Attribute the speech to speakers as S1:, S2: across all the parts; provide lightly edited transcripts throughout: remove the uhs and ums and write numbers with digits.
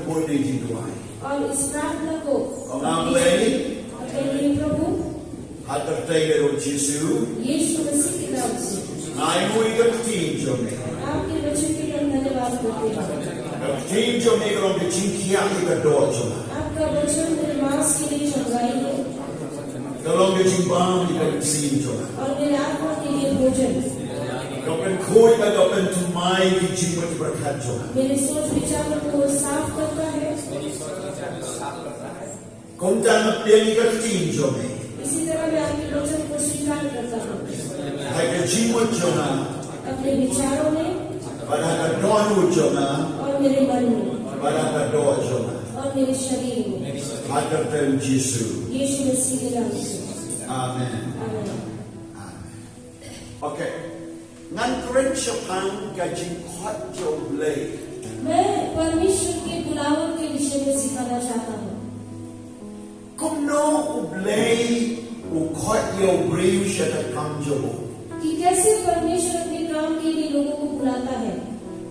S1: कोई नहीं जिंदवाई
S2: और इस प्रार्थना को
S1: और नाम ले
S2: अपने लिए प्रभु
S1: हाथ करते हैं रोज
S2: यीशु मसीह के नाम से
S1: नाई मुई का तीन जो में
S2: आपके वचन के लिए हम धन्यवाद करते हैं
S1: तीन जो में करो कि चिंकिया की का दो जो में
S2: आपका वचन मेरे मांस के लिए चंगाई है
S1: करो कि चिंबाम की का सीन जो में
S2: और मेरे आत्मा के लिए भोजन
S1: कपन खोई का कपन तुम्हारी की चिंबत बरकत जो में
S2: मेरे सोच विचारों को साफ करता है
S1: कुंता न पेली का तीन जो में
S2: इसी तरह मैं आपके वचन को स्वीकार करता हूँ
S1: है कि चिंबत जो में
S2: अपने विचारों में
S1: बड़ा का डॉन जो में
S2: और मेरे मन में
S1: बड़ा का डॉ जो में
S2: और मेरे शरीर में
S1: हाथ करते हैं यीशु
S2: यीशु मसीह के नाम से
S1: आमेन
S2: आमीन
S1: ओके नन करें शपान का जिंखत जो ले
S2: मैं परमेश्वर के बुलावट के विषय में सिखाना चाहता हूँ
S1: कुम्नो उबले उखत यो ब्रीव शतक काम जो
S2: कि कैसे परमेश्वर अपने काम के लिए लोगों को बुलाता है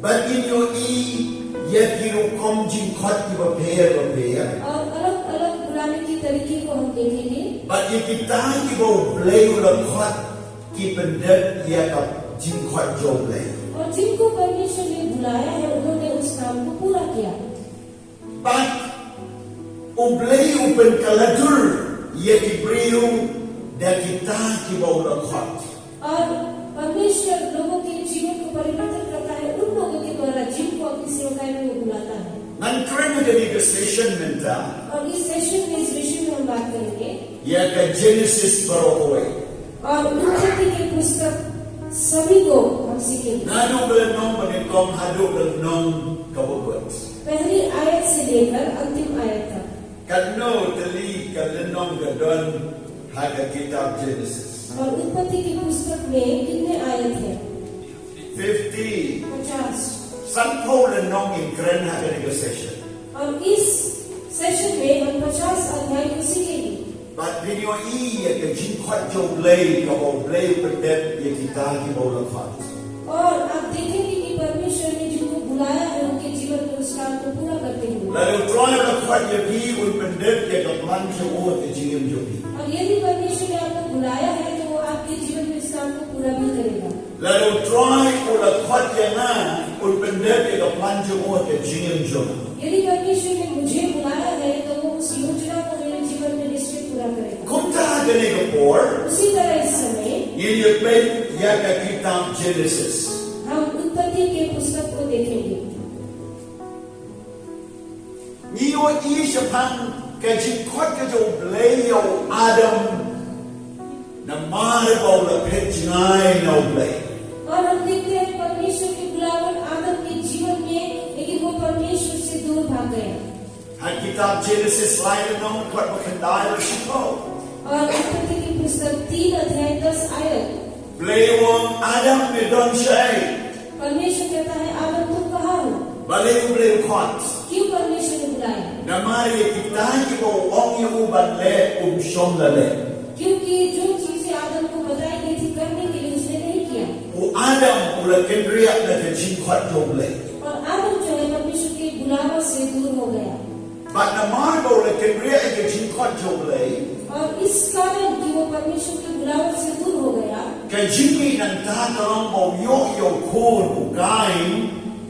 S1: बल्कि यो ई ये किरो कम जिंखत की बपेर
S2: और अलग अलग बुलाने की तरीके को हम देखेंगे
S1: बल्कि कितना की वो ब्ले उलखत की पंडित या का जिंखत जो ले
S2: और जिनको परमेश्वर ने बुलाया है उन्होंने उस काम को पूरा किया
S1: but ublay upen kaladur ye kibriu da kita ki baulakhat
S2: और परमेश्वर लोगों के जीवन को परिवर्तन करता है उन लोगों के द्वारा जिनको अपनी सेवकाई में वो बुलाता है
S1: nan kren de ni session menta
S2: और इस सेशन में इस विषय में हम बात करेंगे
S1: ya ka genesis barohoy
S2: और उत्पत्ति के पुस्तक सभी को हम सीखेंगे
S1: nanu belnom bane kom hadu belnom kabot
S2: पहली आयत से लेकर अंतिम आयत तक
S1: kanno tali kalenom gadon haga kitab genesis
S2: और उत्पत्ति की पुस्तक में कितने आयत हैं 50
S1: san paul nom in kren haga ni session
S2: और इस सेशन में हम 50 अध्याय को सीखेंगे
S1: but video e ya ka jinkhat jo blay ka bo blay pendet ye kita ki baulakhat
S2: और आप देखेंगे कि परमेश्वर ने जिनको बुलाया है उनके जीवन में उस काम को पूरा करते हुए
S1: lalu try lakhat ye bi un pendet ye ka plan jo o te jingam jo bi
S2: और यदि परमेश्वर ने आपको बुलाया है तो वो आपके जीवन में इस काम को पूरा भी करेगा
S1: lalu try o lakhat ye na un pendet ye ka plan jo o te jingam jo
S2: यदि परमेश्वर ने मुझे बुलाया है तो वो उस योजना को मेरे जीवन में निश्चय पूरा करेगा
S1: kumta gane ka por
S2: उसी तरह इस समय
S1: ye ye pe ya ka kitab genesis
S2: हम उत्पत्ति के पुस्तक को देखेंगे
S1: ni o i shapan ka jinkhat ka jo blay yo adam na mar ba la phet ngai no blay
S2: और हम देखते हैं परमेश्वर की बुलावट आदम के जीवन में लेकिन वो परमेश्वर से दूर भाग गया
S1: ha kitab genesis lain no khat bakhandai la shipo
S2: और उत्पत्ति की पुस्तक 3 अध्याय 10 आयत
S1: blay wo adam me don shay
S2: परमेश्वर कहता है आदम तुम कहाँ हो
S1: bale blay khat
S2: क्यों परमेश्वर ने बुलाया
S1: namari kita ki bo ong ye u ban le shom la le
S2: क्योंकि जो चीजें आदम को बताई गई थी करने के लिए उसने नहीं किया
S1: o adam ula kendriya na ke jinkhat jo blay
S2: और आदम जो है परमेश्वर के बुलावा से दूर हो गया
S1: but namar bo la kendriya ke jinkhat jo blay
S2: और इस कारण कि वो परमेश्वर के बुलावट से दूर हो गया
S1: ka jinki nan ta karong bo yo yo khon u gain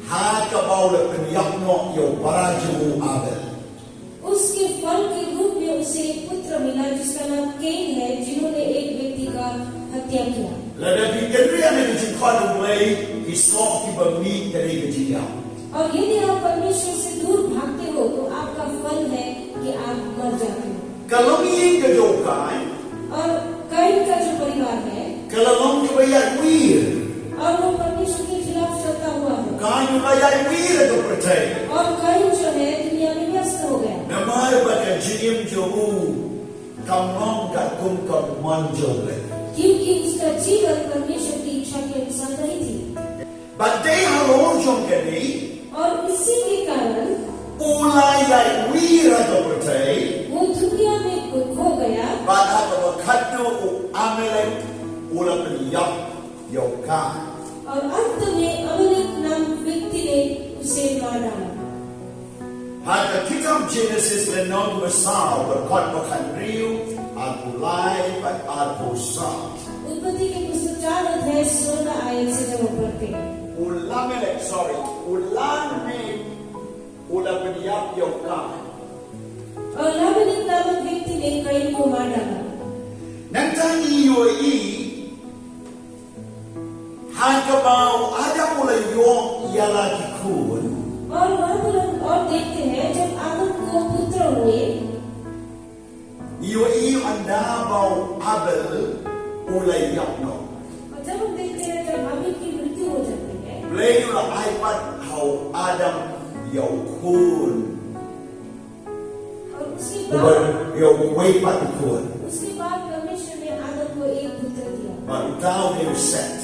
S1: ha ka bo la pen yak no yo paraju abel
S2: उसके फल के रूप में उसे एक पुत्र मिला जिसका नाम केन है जिन्होंने एक व्यक्ति का हत्या किया
S1: la da bi kendriya ne jinkhat jo blay ki so ki ba mi kare ke jiya
S2: और यदि आप परमेश्वर से दूर भागते हो तो आपका फल है कि आप मर जाते हो
S1: kalong yin ka jo kai
S2: और कैन का जो परिवार है
S1: kalong ki ba ya wir
S2: और वो परमेश्वर के खिलाफ चलता हुआ है
S1: kai ni ba ya wir ka prate
S2: और कैन जो है दुनिया में व्यस्त हो गया
S1: namar ba ka jim jo u kamong ka kum ka man jo le
S2: क्योंकि उसका जीवन परमेश्वर की इच्छा के अनुसार नहीं थी
S1: but they halo jong ka ni
S2: और इसी के कारण
S1: ulai ya wir ka prate
S2: वो दुनिया में खो गया
S1: ba ha ka khatno u amelek ula pen yak yo ka
S2: और अंत में अमलेक नाम व्यक्ति ने उसे मार डाला
S1: Hata kitab Genesis le non besar berkat bukan real atau live atau sah.
S2: उत्पत्ति के पुस्तक 4 अध्याय 16 आयत से जब हम पढ़ते हैं
S1: ulan में ulah beniap yokan.
S2: और लाबानिक नामक व्यक्ति ने कैन को मार डाला
S1: Nanti yoi hakabau ada mulai yong ialah dikun.
S2: और वहाँ पर हम और देखते हैं जब आदम को पुत्र हुए
S1: Yoi anda bau Abel mulai yakno.
S2: और जब हम देखते हैं जब हाबिल की मृत्यु हो जाती है
S1: Beliau aipat hau Adam yaukun.
S2: और
S1: Bukan yau waipat dikun.
S2: उसके बाद परमेश्वर ने आदम को एक पुत्र दिया
S1: Baru tahu dia set.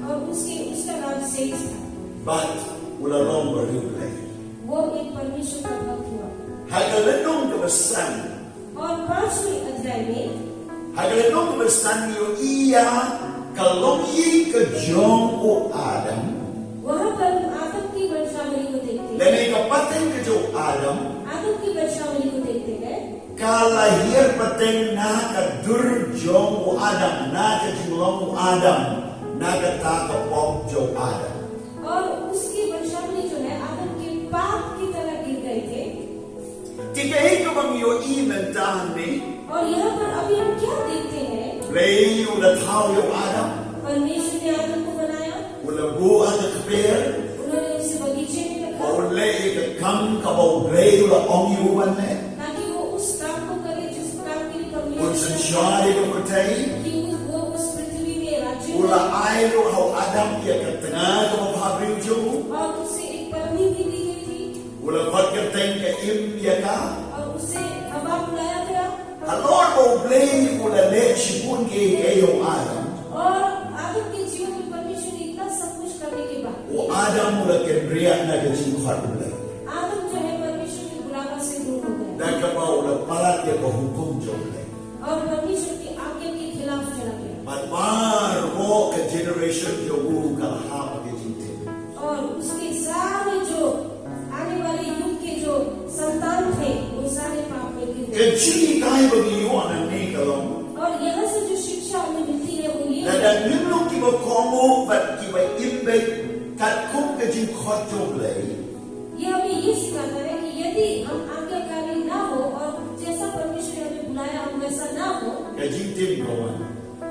S2: और उसका नाम सेठ था
S1: But ulah longer hidup.
S2: वो एक परमेश्वर का भक्त हुआ
S1: Hagalenong kebesan.
S2: और 5वें अध्याय में
S1: Hagalenong kebesan yo ia kalau ia kejong o Adam.
S2: वहाँ पर हम आदम की वंशावली को देखते हैं
S1: Dan ika pateng kejong Adam.
S2: आदम की वंशावली को देखते हैं
S1: Kalahir pateng na kadurjong o Adam, na kajulong o Adam, na katakapok jong Adam.
S2: और उसकी वंशावली जो है आदम के पाप की तरह गिर गए थे
S1: Tiga ika bang yo inantahan ni,
S2: और यहाँ पर अभी हम क्या देखते हैं
S1: Play ulah tahu yo Adam,
S2: परमेश्वर ने आदम को बनाया
S1: ulah buah ke keper,
S2: उन्होंने उसे बगीचे में रखा
S1: oleh ika kam kabau play ulah ong yo wane,
S2: ताकि वो उस काम को करे जिस काम के लिए
S1: un
S2: परमेश्वर
S1: sensyari ke petai,
S2: कि वो उस पृथ्वी में राज्य
S1: ulah
S2: करे
S1: air lo hau Adam ia ke tengah ke mahabrim jo,
S2: और उसे एक पत्नी भी दी गई थी
S1: ulah buat ke teng ke im ia ka,
S2: और उसे हवा बुलाया गया
S1: halor bau play ulah le shibun ke yo Adam.
S2: और आदम के जीवन में परमेश्वर ने इतना सब कुछ करने के बाद
S1: O Adam mula kendriak na kecil kuat boleh.
S2: आदम जो है परमेश्वर के बुलावा से दूर हो गया
S1: Dan kau ulah palat dia berhukum jauh boleh.
S2: और परमेश्वर की आज्ञा के खिलाफ चला गया
S1: Matmar roh ke generation jauh kalau hak ke cinta.
S2: और उसके सारे जो आने वाले युग के जो संतान थे वो सारे पाप में गिर गए
S1: Kecil kai bagi you anak ni kalau.
S2: और यहाँ से जो शिक्षा हमें मिलती है वो ये
S1: Dan
S2: है
S1: dan minum kiba komo bat kiba imbe kat kum kecil kuat jauh boleh.
S2: ये हमें ये सिखाता है कि यदि हम आज्ञाकारी ना हो और जैसा परमेश्वर ने हमें बुलाया हम वैसा ना हो
S1: Kecil tim kawan.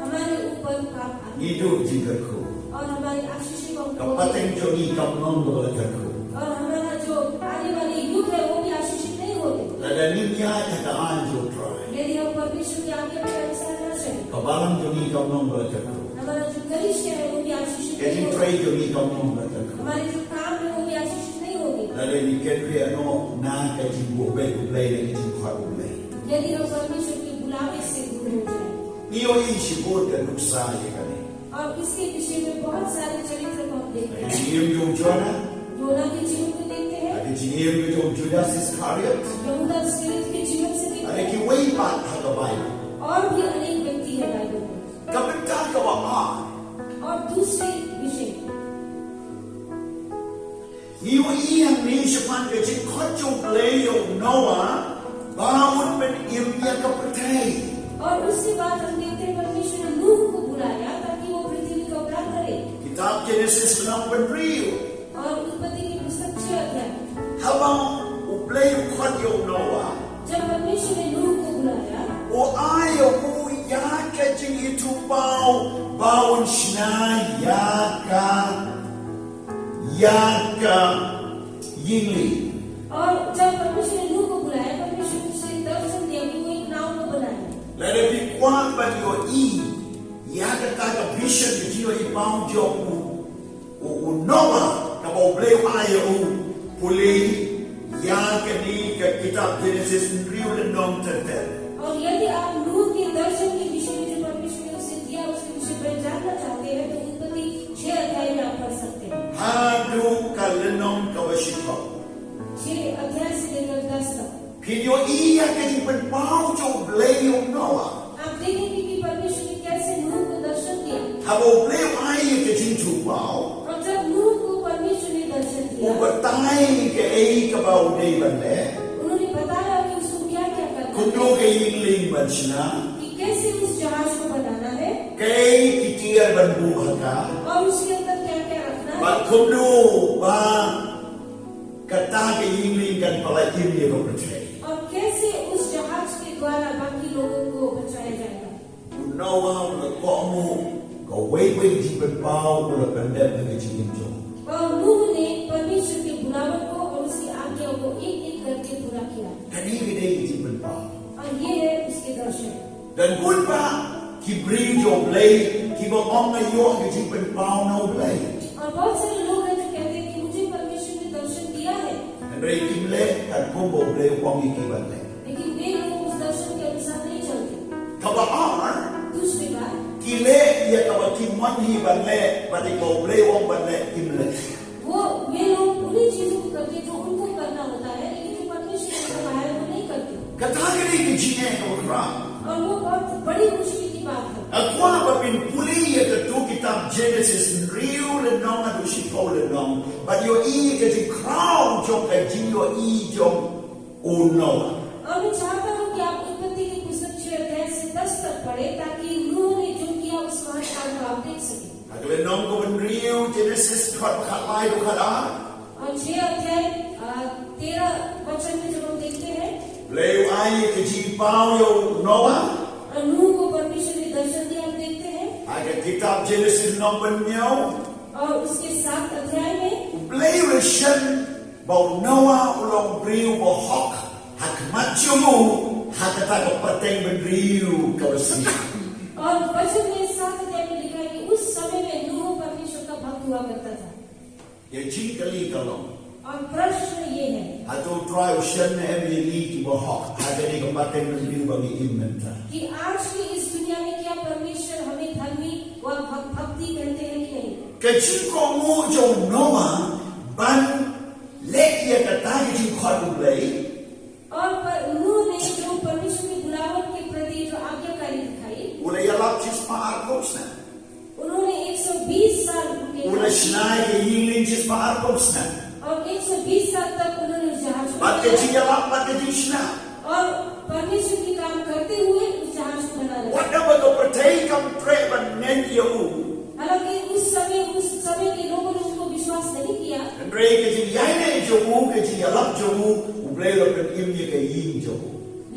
S2: हमारे ऊपर पाप आते
S1: Hidup jika ku.
S2: और हमारी आशीष को हम खो
S1: Kapateng
S2: देते हैं।
S1: jogi kamnon boleh ku.
S2: और हमारा जो आने वाले युग है वो भी आशीषित नहीं होते
S1: Dan ni dia kata anjo try.
S2: यदि हम परमेश्वर की आज्ञा के अनुसार ना चले
S1: Kabalang jogi kamnon boleh ku.
S2: हमारा जो कनिष्ठ है वो भी आशीषित नहीं
S1: Kecil
S2: होते
S1: try jogi kamnon boleh ku.
S2: हमारे जो काम है वो भी आशीषित नहीं होते
S1: Lalu ni kendria no na kecil buat boleh dan kecil kuat boleh.
S2: यदि हम परमेश्वर के बुलावे से दूर हो जाए
S1: Iyo isi buat dan nuksa ya kan.
S2: और इसके विषय में बहुत सारे चरित्र को हम देखते
S1: Ada
S2: हैं
S1: jiem jom Jonah,
S2: योना के जीवन को देखते हैं
S1: ada jiem jom Judas Iscariot,
S2: यहूदा इस्करियोत के जीवन से देखते
S1: ada
S2: हैं
S1: ki way pat haga Bible.
S2: और भी अनेक व्यक्ति है बाइबल में
S1: Kapitan ka ba
S2: और दूसरे विषय
S1: Iyo iyang ni siya kecil kuat jom leo Noah, bangun pen imya kapatay.
S2: और उसके बाद हम देखते हैं परमेश्वर ने नूह को बुलाया ताकि वो पृथ्वी का उद्धार करे
S1: Kitab Genesis menang penriu.
S2: और उत्पत्ति की पुस्तक 6 अध्याय
S1: Habang uplay kuat jom Noah,
S2: जब परमेश्वर ने नूह को बुलाया
S1: o ayaw mo ya kecil itu bawon siya yaka yingli.
S2: और जब परमेश्वर ने नूह को बुलाया परमेश्वर ने उसे दर्शन दिया कि वो एक नाव को बनाए
S1: Lalu kuat bagi yaka taka vision ke jiwa ipang jom Noah kabau beliau ayaw pulih yaka ni ke kitab Genesis riu lenong tertel.
S2: और यदि आप नूह के दर्शन के विषय में जो परमेश्वर ने उसे दिया उसके विषय पर जानना चाहते हैं तो उत्पत्ति 6 अध्याय में आप पढ़ सकते हैं
S1: Hadu kalenong kawashiko.
S2: 6 अध्याय से लेकर 10 तक
S1: Video iya kecil penpau jom beliau Noah.
S2: आप देखेंगे कि परमेश्वर ने कैसे नूह को दर्शन दिया
S1: Habau beliau ayaw kecil tupau.
S2: और जब नूह को परमेश्वर ने दर्शन दिया
S1: Ubatai ke kabau day bende. ke yingling banchna
S2: कि कैसे उस जहाज को बनाना है
S1: kay kitiar banbu haka
S2: और उसके अंदर क्या क्या रखना है
S1: bat kumdu ba kata ke yingling kan palai imye ko percaya
S2: और कैसे उस जहाज के द्वारा बाकी लोगों को बचाया जाएगा
S1: Noah la komu ko wei ji pau la pandai bagi jingin jo
S2: और नूह ने परमेश्वर के बुलावट को और उसकी आज्ञाओं को एक एक करके पूरा किया
S1: kani gede ji pau
S2: और ये है उसके दर्शन
S1: dan kun pa ki bri jo blai ki ba ong na yo ke ji pau no blai
S2: और बहुत सारे लोग हैं जो कहते हैं कि मुझे परमेश्वर ने दर्शन दिया है
S1: Andrei kimle kan kumbo blai ong ki banle
S2: लेकिन वे लोग उस दर्शन के अनुसार नहीं चलते
S1: kaba ar
S2: दूसरी बात
S1: kile ya kaba ki mon hi banle pati ko blai ong banle kimle
S2: वो वे लोग उन्हीं चीजों को करते जो उनको करना होता है लेकिन जो परमेश्वर ने कहा है वो नहीं करते
S1: kata gede ki jine ko kra
S2: और वो बहुत बड़ी मुश्किल की बात है
S1: Akwa ba bin puli ya tu kitab Genesis riu le nong adu si ko le nong but yo I ke ti crown jo ka ji yo I jo o Noah
S2: और मैं चाहता हूँ कि आप उत्पत्ति की पुस्तक 6 अध्याय से 10 तक पढ़े ताकि नूह ने जो किया उस महान काम को आप देख सकें
S1: Akle nong ko bin riu Genesis khat khat lai do khat a
S2: और 6 अध्याय 13 वचन में जब हम देखते हैं
S1: le yo ai ke ji pau yo Noah
S2: और नूह को परमेश्वर ने दर्शन दिया हम देखते हैं
S1: Aga kitab Genesis nong bin nyau
S2: और उसके 7 अध्याय में
S1: blai le shen ba Noah ulong riu ba hok hak machu hakata ko pateng bin riu ka si
S2: और वचन में 7 अध्याय में लिखा है कि उस समय में नूह परमेश्वर का भक्त हुआ करता था
S1: ye ji kali kalong
S2: और प्रश्न ये है
S1: Atau try ushan every lead to hawk. Ada ni kematin negeri bagi inventa.
S2: कि आज की इस दुनिया में क्या परमेश्वर हमें धर्मी व भक्ति कहते हैं कि नहीं
S1: Kecil kamu jauh Noah ban lek ia kata kecil kau belai.
S2: और नूह ने जो परमेश्वर की बुलावट के प्रति जो आज्ञाकारी दिखाई
S1: Ula ia lap cis paarkos na.
S2: उन्होंने 120 साल उनके
S1: Ula senai ke yingling cis paarkos na.
S2: और 120 साल तक उन्होंने उस जहाज को
S1: Bat
S2: बनाया।
S1: kecil ia lap bat kecil sena.
S2: और परमेश्वर की काम करते हुए उस जहाज को बना लिया
S1: Wada baga percaya kamu try ban nen ia u.
S2: हालांकि उस समय के लोगों ने उसको विश्वास नहीं किया
S1: Andre kecil ia ne jauh kecil ia lap jauh. Ublai lapan imnya ke ying jauh.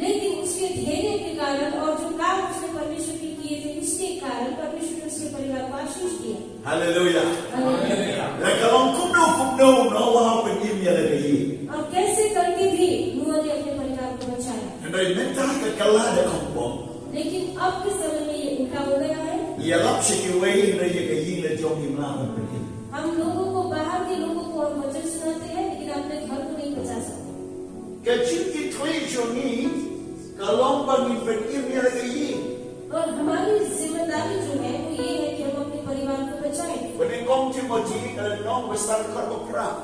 S2: लेकिन उसके धैर्य के कारण और जो काम उसने परमेश्वर के किए थे उसके कारण परमेश्वर ने उसके परिवार को आशीष दिया
S1: Hallelujah.
S2: Hallelujah.
S1: Kalau kumno Noah pen imnya lagi ying.
S2: और कैसे करके भी नूह ने अपने परिवार को बचाया
S1: Andai minta ke kala de kompong.
S2: लेकिन अब के समय में ये उल्टा हो गया है
S1: Ia lap sekiway raya ke ying le jom imla pergi.
S2: हम लोगों को बाहर के लोगों को और वचन सुनाते हैं लेकिन अपने घर को नहीं बचा सकते
S1: Kecil ki thui jongi kalau bagi pen imnya lagi ying.
S2: और हमारी जिम्मेदारी जो है वो ये है कि हम अपने परिवार को बचाएं
S1: Peningkong Timothy kalau nong besar kau perang.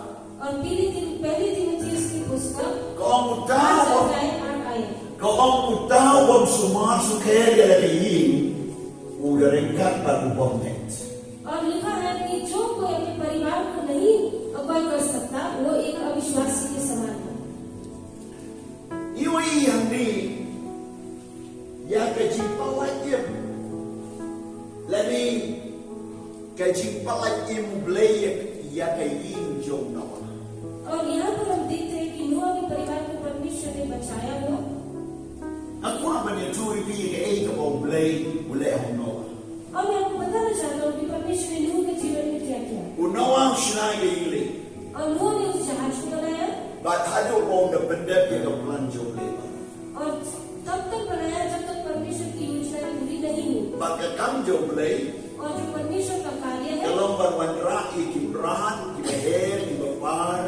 S2: और पहली तिमोथेयुस की पुस्तक
S1: Kau
S2: 5
S1: mutaw
S2: अध्याय 8 आयत
S1: kau mutaw bom sumar sukher dia lagi ying. Udah rengkat baru bom net.
S2: और लिखा है कि जो कोई अपने परिवार को नहीं अगुवाई कर सकता वो एक अविश्वासी के समान है
S1: Iwi yang ni ya kecil palajim. Lagi kecil palajim blay ya ke ying jom Noah.
S2: और यहाँ पर हम देखते हैं कि नूह के परिवार को परमेश्वर ने बचाया हुआ
S1: Aku apa ni tu ibi ke ke bom blay boleh Noah.
S2: और मैं आपको बताना चाहता हूँ कि परमेश्वर ने नूह के जीवन में क्या किया
S1: Noah senai ke ying.
S2: और नूह ने उस जहाज को बनाया
S1: Bat hadu bom de pendek ya ke plan jom le.
S2: और तब तक बनाया जब तक परमेश्वर की योजना पूरी नहीं हुई
S1: Bat ke kam jom le.
S2: और जो परमेश्वर का कार्य है
S1: Kalau berwandra ikibran, ibaher, ibapar,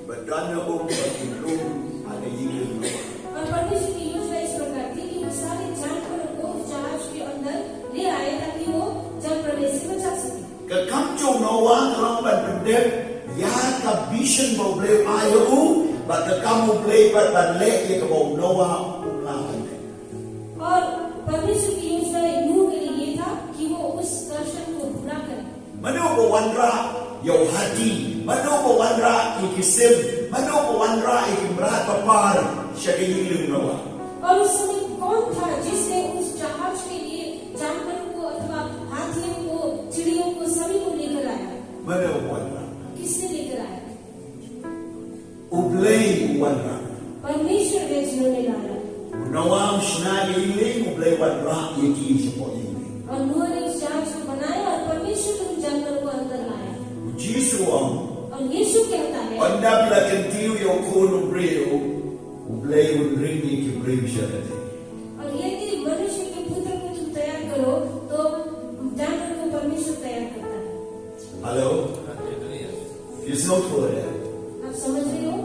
S1: badana ikiblum, ada yingin Noah.
S2: और परमेश्वर की योजना इस प्रकार थी कि वो सारे जानवरों को उस जहाज के अंदर ले आए ताकि वो जल प्रलय से बचा सके
S1: Ke kam jom Noah kalau pendek ya ke vision boleh ayu, bat ke kamu boleh berbalek ya ke bau Noah umlahan.
S2: और परमेश्वर की योजना नूह के लिए ये था कि वो उस दर्शन को पूरा करे
S1: Manu berwandra yau hati, manu berwandra ikisim, manu berwandra ikimrat papar, syakir yingin Noah.
S2: और उस समय कौन था जिसने उस जहाज के लिए जानवरों को अथवा हाथियों को, चिड़ियों को, सभी को लेकर आया?
S1: Mana wala.
S2: किसने लेकर आया?
S1: Ublay wala.
S2: परमेश्वर है जिन्होंने लाया।
S1: Nawam shnagi iling ublay wala yaki sipo iling.
S2: और नूह ने इस जहाज को बनाया और परमेश्वर ने उन जानवरों को अंदर लाया।
S1: Jisu ang
S2: और यीशु कहता है,
S1: anda bila kentiu yo kono breu ublay unring yaki breu sharade.
S2: और यदि मनुष्य के पुत्र को तुम तैयार करो तो जानवर को परमेश्वर तैयार करता है।
S1: Hello? It's not clear.
S2: आप समझ रहे हो?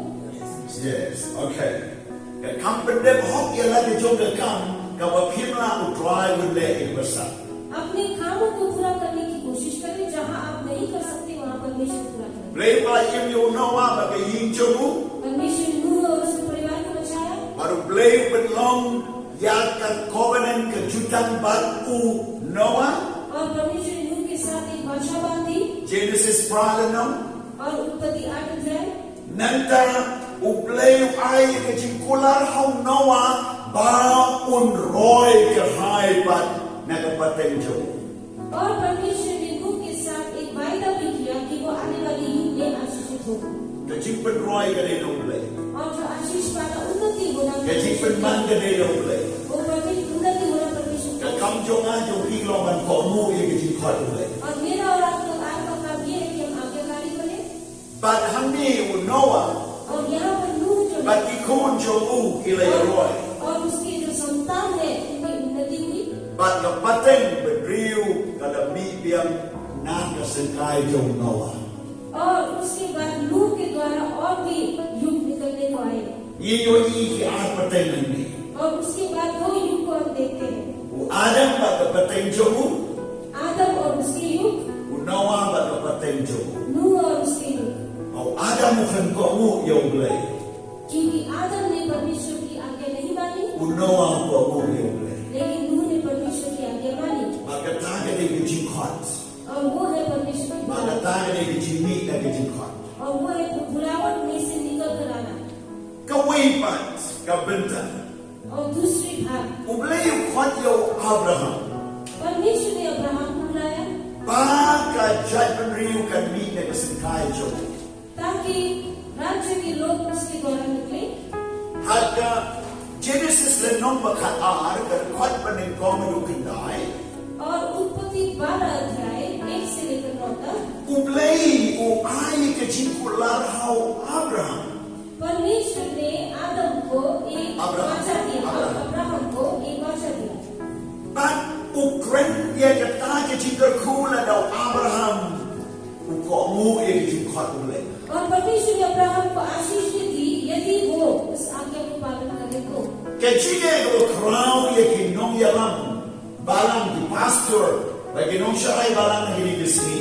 S1: Yes, okay. Kampende hok yala de jonga kam kawapimla utrai wule ibasa.
S2: अपने कामों को पूरा करने की कोशिश करें, जहाँ आप नहीं कर सकते वहाँ परमेश्वर पूरा करें।
S1: Bleba yim yo nawa ba yin jomu
S2: परमेश्वर नूह और उसके परिवार को बचाया
S1: baru blei belong ya ka covenant ke jutang batu Noah
S2: और परमेश्वर ने नूह के साथ एक भाषा बांधी
S1: Genesis pralanam
S2: और उत्पत्ति 8 अध्याय
S1: nanta ublei ai ke jikular hau Noah ba un roi ke hai bat nagapateng jomu.
S2: और परमेश्वर ने नूह के साथ एक वायदा भी किया कि वो आने वाले युग में आशीषित होगा
S1: Ke jikpen roi ke de ublei.
S2: और जो आशीष वाला उन्नति होना
S1: Ke jikpen man ke de ublei.
S2: वो परमेश्वर उन्नति होना परमेश्वर
S1: Ke
S2: को
S1: kam jonga jo hilo man ko mu ye ke jikhat ublei.
S2: और मेरा और आपका काम ये है कि हम आज्ञाकारी बने
S1: But hani u Noah
S2: और यहाँ पर नूह जो है
S1: but ikun jomu ilai roi.
S2: और उसकी जो संतान है उनकी उन्नति हुई
S1: But the pateng bedriu kada mi biam nan ka senkai jong Noah.
S2: और उसके बाद नूह के द्वारा और भी युग निकलने को आए
S1: Ye yo I ki ar pateng ni.
S2: और उसके बाद 2 युग को हम देखते हैं
S1: U Adam ba ka pateng jomu,
S2: आदम और उसके युग
S1: u Noah ba ka pateng jomu.
S2: नूह और उसके युग
S1: Au Adam u khan ko mu yo blai.
S2: क्योंकि आदम ने परमेश्वर की आज्ञा नहीं मानी
S1: U Noah ko mu yo blai.
S2: लेकिन नूह ने परमेश्वर की आज्ञा मानी
S1: Ba ka ta ka de ki jing khat.
S2: और वो है परमेश्वर की
S1: Ba ka
S2: बात
S1: ta ka de ki jing mi ka ki jing khat.
S2: और वो है बुलावट में से निकल कर आना
S1: Ka wei pat ka benta.
S2: और दूसरी भाग
S1: U blai u khat yo Abraham.
S2: परमेश्वर ने अब्राहम को बुलाया
S1: Ba ka judgment riu kan mi na ka senkai jomu.
S2: ताकि राज्य के लोग उसके द्वारा निकले
S1: Haka Genesis le nombor kat ar kan khat paning komedu kendai.
S2: और उत्पत्ति 12 अध्याय 1 से लेकर 9 तक
S1: Ublei u ai ke jikular hau Abraham.
S2: परमेश्वर ने आदम को एक
S1: अब्राहम।
S2: वाचा दिया और अब्राहम को एक वाचा दिया
S1: But ukren ye kata ke jikar kula dau Abraham. Ukomu ye ke jikhat ublei.
S2: और परमेश्वर ने अब्राहम को आशीष भी दी यदि वो उस आज्ञा को पालन करे तो
S1: Ke jige ko crown ye ki nong yalam. Balang di pastor. Bagi nong syarai balang hiri bisni.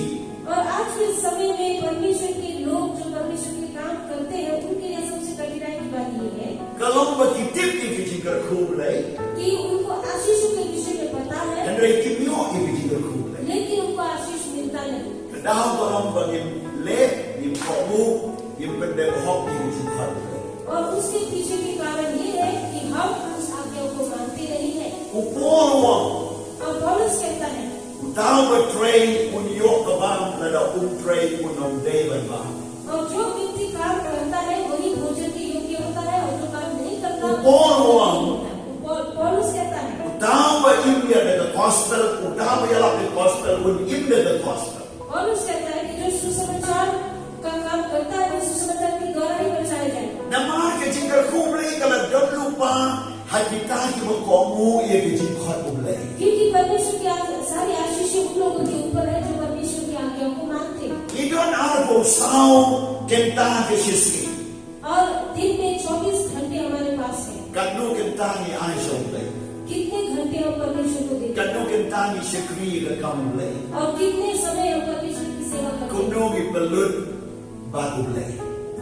S2: और आज के समय में परमेश्वर के लोग जो परमेश्वर के काम करते हैं उनके लिए सबसे कठिनाई की बात ये है
S1: Kalong bagi tip ye ke jikar kulai.
S2: कि उनको आशीषों के विषय में पता है
S1: Dan rei kimyo ye ke jikar kulai.
S2: लेकिन उनको आशीष मिलता नहीं
S1: Dalam kolom bagi le di komu yang pendek hok di jikhat ublei.
S2: और उसके पीछे के कारण ये है कि हम उस आज्ञा को मानते नहीं है
S1: Upoluang.
S2: और पौलुस कहता है
S1: Tahu betray unyok kebang lada untray unong dewan bang.
S2: और जो व्यक्ति काम करता है वही भोजन के योग्य होता है और जो काम नहीं करता
S1: Upoluang.
S2: पौलुस कहता है
S1: Tahu India the gospel, tahu ialah the gospel un India the gospel.
S2: पौलुस कहता है कि जो सुसमाचार का काम करता है वो सुसमाचार के द्वारा ही बचाया जाएगा
S1: Nama ke jingkar kublai kalau dah lupa hakita ki berkomu ia ke jingkar kublai.
S2: क्योंकि परमेश्वर की सारी आशीषें उन लोगों के ऊपर है जो परमेश्वर की आज्ञाओं को मानते हैं
S1: Idon arbo sao kenta ke sisi.
S2: और दिन में 24 घंटे हमारे पास है
S1: Kanu kenta ni Aisyah kublai.
S2: कितने घंटे हम परमेश्वर को देते हैं
S1: Kanu kenta ni Syekri ke kamu kublai.
S2: और कितने समय हम परमेश्वर की सेवा करते हैं
S1: Kunu ki pelut batu kublai.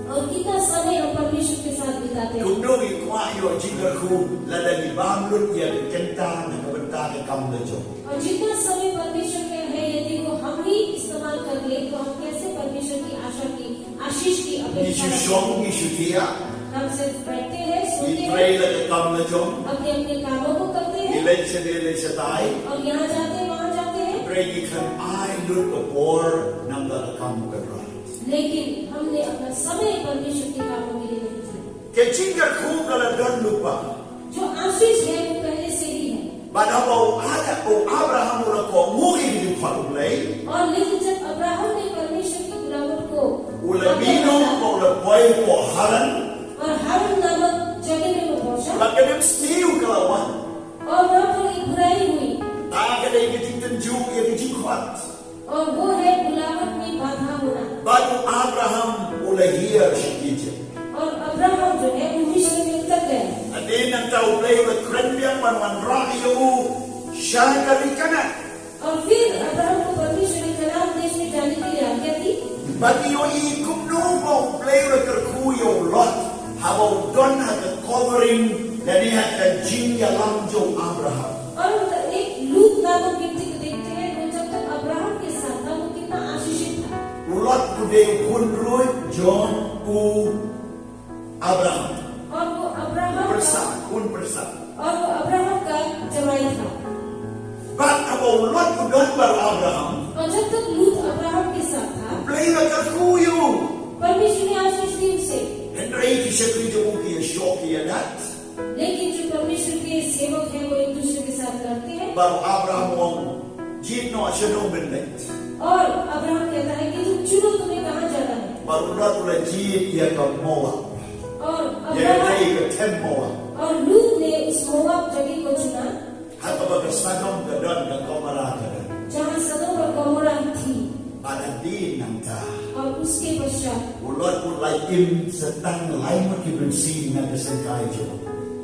S2: और कितना समय हम परमेश्वर के साथ बिताते हैं
S1: Kunu ki kuayo jingkar ku lada di banglut ia ke kenta na kebenta ke kamu lejo.
S2: और जितना समय परमेश्वर में है यदि वो हम ही इस्तेमाल कर ले तो हम कैसे परमेश्वर की आशा की आशीष की अपेक्षा
S1: Isu
S2: रखें?
S1: song isu dia.
S2: हम सिर्फ बैठते हैं
S1: I
S2: सुनते हैं,
S1: pray like a come na jom.
S2: अपने अपने कामों को करते हैं
S1: I le tai.
S2: और यहाँ जाते हैं वहाँ जाते हैं,
S1: Pray you can I look the poor number the come ka right.
S2: लेकिन हमने अपना समय परमेश्वर के कामों के लिए नहीं दिया।
S1: Ke jingar khu kala don lupa.
S2: जो आशीष है वो पहले से ही है,
S1: But about Abraham ula ko muri di phaulai.
S2: और लेकिन जब अब्राहम ने परमेश्वर की बुलावट को
S1: Ula bino ko ula boy ko haran.
S2: और हारून नामक जगह में वो पहुंचा
S1: Lakadim stiu kalawan.
S2: और वहाँ पर एक बुराई हुई
S1: Ta kada ikitin ju ikitin kwat.
S2: और वो है बुलावट में बाधा होना।
S1: But Abraham ula here shikije.
S2: और अब्राहम जो है वो मिस्र में उतर गया
S1: Adin ang tao play with Krenbiang man rayo shagari kana.
S2: और फिर अब्राहम को परमेश्वर ने कनान देश में जाने के लिए आज्ञा दी।
S1: But yo I kumno mo play with kuyo lot. How done had the covering that he had the jinya lamjo Abraham.
S2: और एक लूत नामक व्यक्ति को देखते हैं वो जब तक अब्राहम के साथ था वो कितना आशीषित था।
S1: Ulot today kunroy John u Abraham.
S2: और वो अब्राहम का जमाई था।
S1: But about lot to done by Abraham.
S2: और जब तक लूत अब्राहम के साथ था
S1: Play with kuyo.
S2: परमेश्वर ने आशीष दी उसे,
S1: And right is a creature who is shocking at that.
S2: लेकिन जो परमेश्वर के सेवक हैं वो एक दूसरे के साथ लड़ते हैं।
S1: But Abraham won't. Jeep no ashano midnight.
S2: और अब्राहम कहता है कि तुम चुनो तुम्हें कहाँ जाना है।
S1: But ulot ula jeep yaka moa.
S2: और
S1: Yaka
S2: अब्राहम
S1: take a 10 moa.
S2: और लूत ने उस मोआब जगह को चुना
S1: Hataba ka sagam ka don ka komara ka don.
S2: जहाँ सदोम और गमोरा थी।
S1: But a din ng ta.
S2: और उसके पश्चात
S1: Ulot ulay im sa tang lay mo kibunsin na kasangkay jo.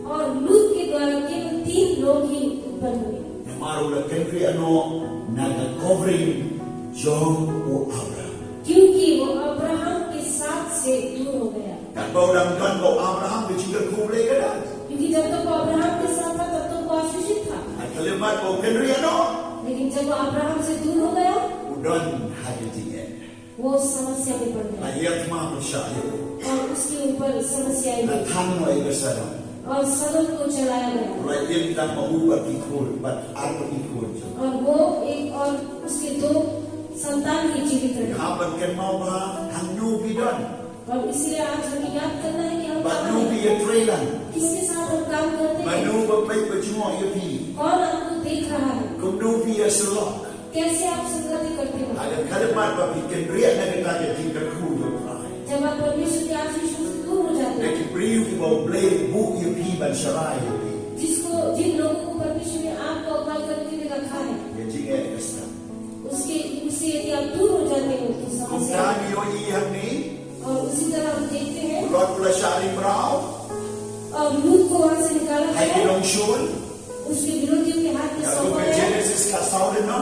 S2: और लूत के द्वारा केवल 3 लोग ही उत्पन्न हुए
S1: Namaru la kentri ano nag-covering John o Abraham.
S2: क्योंकि वो अब्राहम के साथ से दूर हो गया।
S1: Kagbawdang don ko Abraham bichiga kubre ka na.
S2: क्योंकि जब तक वो अब्राहम के साथ था तब तक वो आशीषित था,
S1: At kalimat ko kentri ano
S2: लेकिन जब वो अब्राहम से दूर हो गया
S1: udon hagitiye.
S2: वो समस्या में पड़ गया
S1: Ayat ma masyayo.
S2: और उसके ऊपर समस्याएं
S1: Na
S2: हुई
S1: tango ay kasano.
S2: और सदोम को चलाया गया
S1: Ulay im tang maubat ikul but ako ikul jo.
S2: और वो एक और उसके 2 संतान ही जीवित रहे।
S1: Haban ken mau ba hanu bidon.
S2: और इसलिए आज हमें याद करना है कि हम
S1: But
S2: कहाँ
S1: nu
S2: हैं,
S1: bi a trailan.
S2: किसके साथ हम काम करते हैं,
S1: Manu ba pay ba jumo yapi.
S2: कौन आपको देख रहा है,
S1: Kung nu bi a sulok.
S2: कैसे आप संगति करते हो।
S1: Ada kalimat ba bikin riya na kita ke tinggal kudo ay.
S2: जब आप परमेश्वर के आशीषों से दूर हो जाते हैं,
S1: Lagi beriu ki bau blay bu yapi ban sharai yapi.
S2: जिन लोगों को परमेश्वर ने आपको अकाल करने के लिए रखा है,
S1: Ya jinga kasta.
S2: उससे यदि आप दूर हो जाते हो तो
S1: Kung
S2: समस्या।
S1: dami yo iyang ni
S2: और उसी तरह हम देखते हैं
S1: ulot pula syari brau
S2: और लूत को वहां से निकाला
S1: hay
S2: गया,
S1: kinong shul.
S2: उसके विरोधियों के हाथ में
S1: Ya
S2: सौंपा
S1: kung
S2: गया
S1: Genesis ka saulin no.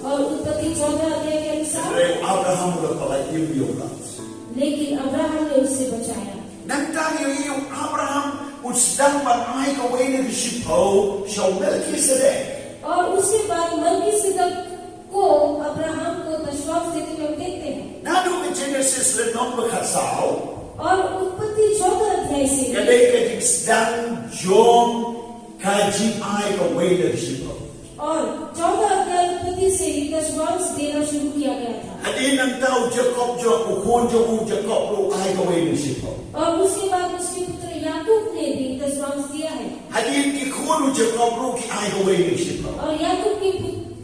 S2: और उत्पत्ति 14 अध्याय के अनुसार,
S1: Siyempre Abraham ula pala imyolat.
S2: लेकिन अब्राहम ने उससे बचाया।
S1: Nagtani yo iyong Abraham usdang ban ay kaway na disipaw siya Melchizedek.
S2: और उसके बाद मलकीसिदक को अब्राहम को दशवांश देते हुए हम देखते हैं।
S1: Nado ka Genesis le nong makasaw.
S2: और उत्पत्ति 14 अध्याय से
S1: Kadai ka digsdang jom kaji ay kaway na disipaw.
S2: और 14 अध्याय उत्पत्ति से ही दशवांश देना शुरू किया गया था।
S1: Adin ang tao Jacob jo ukon jo Jacob ro ay kaway na disipaw.
S2: और उसके बाद उसके पुत्र याकूब ने भी दशवांश दिया है
S1: Adin ki kuno Jacob रो की ay kaway na disipaw.
S2: और याकूब के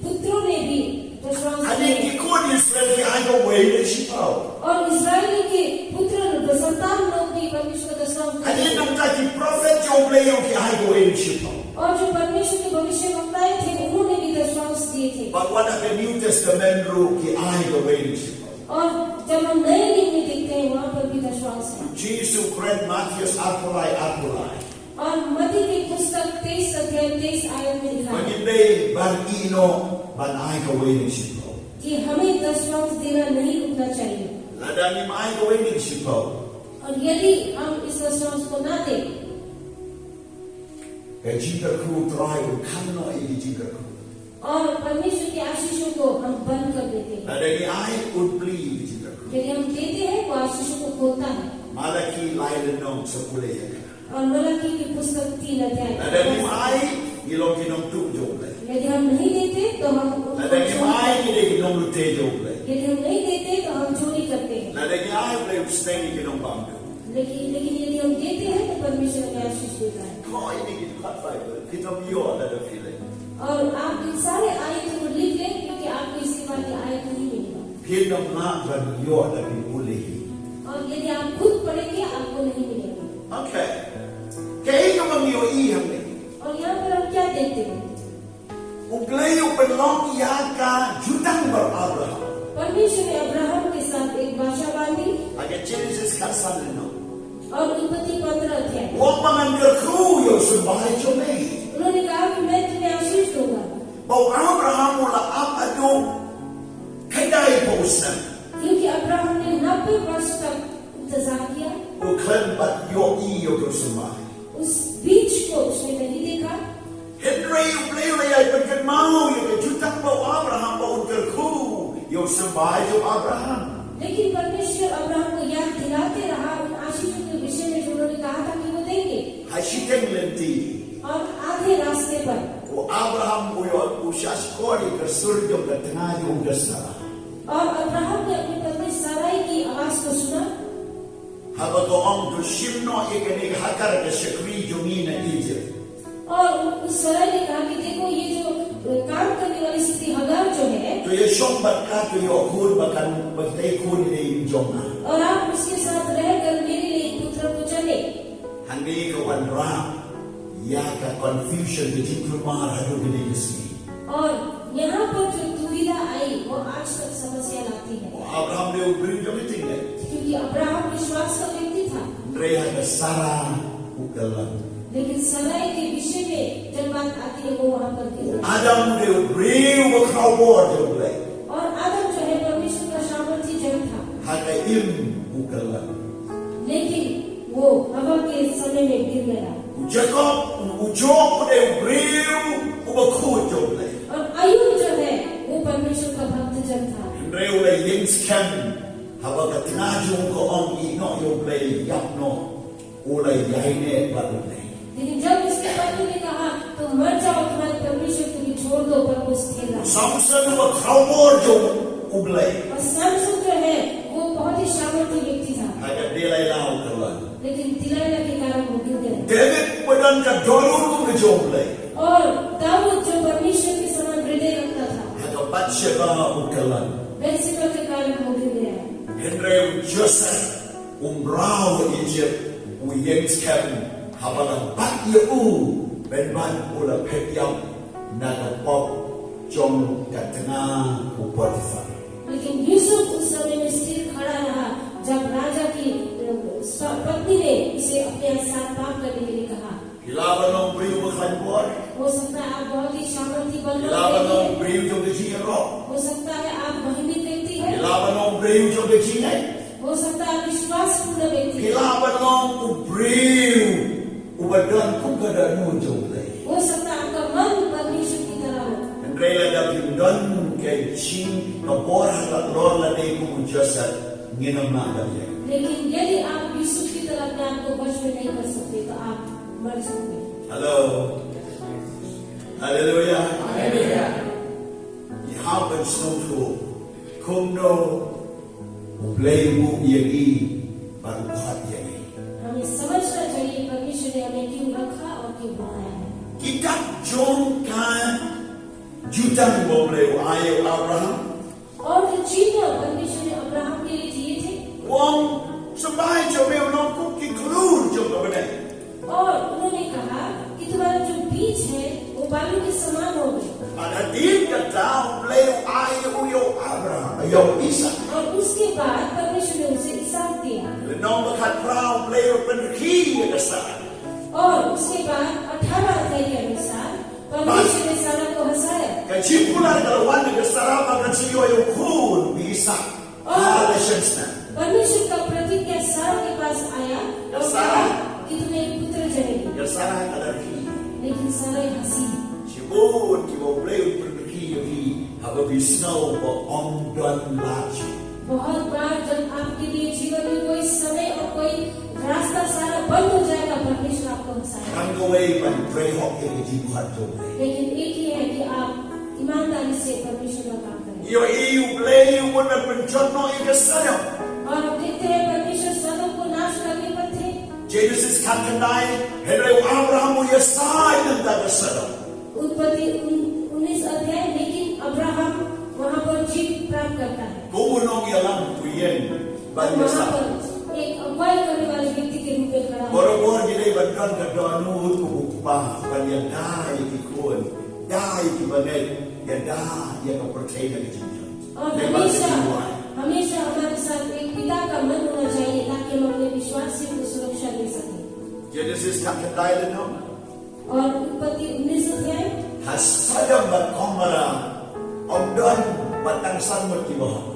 S2: पुत्रों ने भी दशवांश
S1: Adin
S2: दिया
S1: ki kuno Israel की ay kaway na disipaw.
S2: और इस्राएली के पुत्र संतान लोग भी परमेश्वर का दशवांश
S1: Adin
S2: दिया
S1: ang ta ki prophet jo blayo की ay kaway na disipaw.
S2: और जो परमेश्वर के भविष्यवक्ताएं थे उन्होंने भी दशवांश दिए थे।
S1: But what of the New Testament ro की ay kaway na disipaw.
S2: और जब हम नए नियम में देखते हैं वहां पर भी दशवांश है।
S1: Jesus Christ Matthias Apolai.
S2: और मत्ती की पुस्तक 23 अध्याय 23 आयत में लिखा है
S1: Magibay ban ino ban ay kaway na disipaw.
S2: कि हमें दशवांश देना नहीं रुकना चाहिए,
S1: Ladang ni ay kaway na disipaw.
S2: और यदि हम इस दशवांश को ना दें
S1: Kaya jika ku try kano ay jika ku.
S2: और परमेश्वर की आशीषों को हम बंद कर देते हैं,
S1: Ladang ni ay udbli jika ku.
S2: यदि हम देते हैं वो आशीषों को खोता है।
S1: Malaki lailan nong sa kulay ka.
S2: और मलाकी की पुस्तक 3 अध्याय।
S1: Ada di mai ilong kinong tu joble.
S2: यदि हम नहीं देते तो हम
S1: Ada di mai ile kinong lute joble.
S2: यदि हम नहीं देते तो हम चोरी करते हैं।
S1: Ada di ai ble usteni kinong bangdu.
S2: लेकिन यदि हम देते हैं तो परमेश्वर हमें आशीष देता है।
S1: Kau ini kita kat Bible. Kita bio ada feeling.
S2: और आप इन सारे आयतों को लिख लें क्योंकि आपको इसके बाद ये आयत नहीं मिलेगा।
S1: Kinong na ban yo ada boleh.
S2: और यदि आप खुद पढ़ेंगे आपको नहीं मिलेगा।
S1: Okay. Kaya naman yo iyang ni.
S2: और यहाँ पर हम क्या देखते हैं?
S1: Uplayo pelong yaka jutang ber Abraham.
S2: परमेश्वर ने अब्राहम के साथ एक भाषा बांधी
S1: Aga Genesis kasan no.
S2: और उत्पत्ति 15 अध्याय।
S1: Wag mangan ku yo subahay chome.
S2: उन्होंने कहा कि मैं तुम्हें आशीष दूंगा।
S1: Bau Abraham mula ado kadai posan.
S2: क्योंकि अब्राहम ने 90 वर्ष तक इंतजार किया।
S1: Uklan bat yo iyo subahay.
S2: उस बीच को उसने नहीं देखा।
S1: Henry uplayo ay pagkatmao yo jutang bau Abraham bau ku yo subahay yo Abraham.
S2: लेकिन परमेश्वर अब्राहम को याद दिलाते रहा उन आशीषों के विषय में जो उन्होंने कहा था कि वो देंगे।
S1: Hashiteng lenti.
S2: और आधे रास्ते पर
S1: O Abraham uyo usyas kori kasuryo katengah yung dasara.
S2: और अब्राहम ने अपनी पत्नी साराई की आवाज को सुना।
S1: Habato ang dushimno ikanig hakar ka shakri jumina Egypt.
S2: और उस साराई ने कहा कि देखो ये जो काम करने वाली स्त्री हगार जो है
S1: To ye shom barka to yo kur bakan bagtay kun ni jomna.
S2: और आप उसके साथ रहकर मेरे लिए एक पुत्र को चले।
S1: Handi ka wanra ya ka confusion di jikrumar hadu gini kisi.
S2: और यहाँ पर जो दुविधा आई वो आज तक समस्या लाती है।
S1: O Abraham ne ubri jomiting ne.
S2: क्योंकि अब्राहम विश्वास का व्यक्ति था।
S1: Reha ka Sara ukalan.
S2: लेकिन सराय के विषय में जब बात आती है वो वहां पर गिर गया।
S1: Adam ne ubri ukhawor joble.
S2: और आदम जो है परमेश्वर का सामर्थ्य जन था।
S1: Haka im ukalan.
S2: लेकिन वो हवा के समय में गिर गया।
S1: Jacob ujok ne ubri ubakhu joble.
S2: और अय्यूब जो है वो परमेश्वर का भक्त जन था।
S1: Reule yings kem habaga tinajung ko ong ino joble yapno ulay yahine badule.
S2: लेकिन जब उसके पति ने कहा तो मर जाओ तुम्हारे परमेश्वर को भी छोड़ दो पर वो स्थिर रहा।
S1: Samson wa khawor jo ublay.
S2: और सैमसन जो है वो बहुत ही सामर्थ्य व्यक्ति था।
S1: Aga delay lao kalan.
S2: लेकिन दिलाना के कारण वो गिर गया।
S1: David padan ka dolur ko joble.
S2: और दाऊद जो परमेश्वर के समान हृदय रखता था
S1: Aga Bathsheba ukalan.
S2: बेलशेबा के कारण वो गिर गया।
S1: Henry Joseph umbrau Egypt yings kem habaga bat u benban ula petyam nagapop jom katna Potiphar.
S2: लेकिन यूसुफ उस समय में स्थिर खड़ा रहा जब राजा की पत्नी ने इसे अपने साथ पाप करने के लिए कहा।
S1: Ilabanong briu bakhanbor.
S2: हो सकता है आप बहुत ही सामर्थ्य बल
S1: Ilabanong briu jo gajiro.
S2: हो सकता है आप महिमित व्यक्ति है।
S1: Ilabanong briu jo gajinay.
S2: हो सकता है आप विश्वासपूर्ण व्यक्ति है।
S1: Ilabanong briu ubadan kugada no joble.
S2: हो सकता है आपका मन परमेश्वर की तरह हो।
S1: Andrela da pindon kay chin kabor la lor la dei ku Joseph nginam na da ye.
S2: लेकिन यदि आप यूसुफ की तरह अपने आप को वश में नहीं कर सकते तो आप मर सकते।
S1: Hello. Hallelujah.
S2: Hallelujah.
S1: It happens no to kumno ublay mu yagi barukhat yagi.
S2: हमें समझना चाहिए परमेश्वर ने हमें क्यों रखा और क्यों बनाया है।
S1: Kita jom kan jutang boble ayo Abraham.
S2: और जो चीज़ें परमेश्वर ने अब्राहम के लिए दिए थे
S1: Wong sabay jo me no ku ki klur jo ka bane.
S2: और उन्होंने कहा कि तुम्हारा जो बीज है वो बालू के समान होगा।
S1: Ada din kata ublay ayo yo Abraham ayo Isaac.
S2: और उसके बाद परमेश्वर ने उसे इसहाक दिया।
S1: Lenong bakat prau ublay penreki ka sa.
S2: और उसके बाद 18 अध्याय के अनुसार परमेश्वर ने सारा को हंसाया।
S1: Kajipulan dalawan ka sarama kan siyo yo kun bi Isaac. Galatians na.
S2: परमेश्वर का प्रतिज्ञा सारा के पास आया और कहा कि तुम्हें एक पुत्र जनेगी।
S1: Ya Sarah kadarki.
S2: लेकिन सारा हंसी।
S1: Sibun ki ublay penreki yogi haba bisnaw ba omdan lach.
S2: बहुत बार जब आपके लिए जीवन में कोई समय और कोई रास्ता सारा बंद हो जाएगा, परमेश्वर आपको हंसाएगा।
S1: Kan gaway man pray hok ke jibuhat jo.
S2: लेकिन एक ही है कि आप ईमानदारी से परमेश्वर का काम करें।
S1: Yo iu play you would have been chot no ikasayam.
S2: और हम देखते हैं परमेश्वर सदोम को नाश करने पर थे।
S1: Genesis kanai Henry Abraham u yasai ng tagasayam.
S2: उत्पत्ति 19 अध्याय, लेकिन अब्राहम वहाँ पर जीत प्राप्त करता है।
S1: Kumunong yalang tuyen
S2: और
S1: ban
S2: वहाँ
S1: yasa.
S2: पर एक अगुवाई करने वाले व्यक्ति के रूप में खड़ा है।
S1: Boro-boro gilay bankan kadanu kubukpa panyadai ikon dai kibanet yada ya ka percaya ke jinjang.
S2: और हमेशा हमारे साथ एक पिता का मन होना चाहिए ताकि हम अपने विश्वासियों को सुरक्षा दे सकें।
S1: Genesis kanai no.
S2: और उत्पत्ति 19 अध्याय,
S1: Hasadam bat Gomora omdon batang samut ki bawah.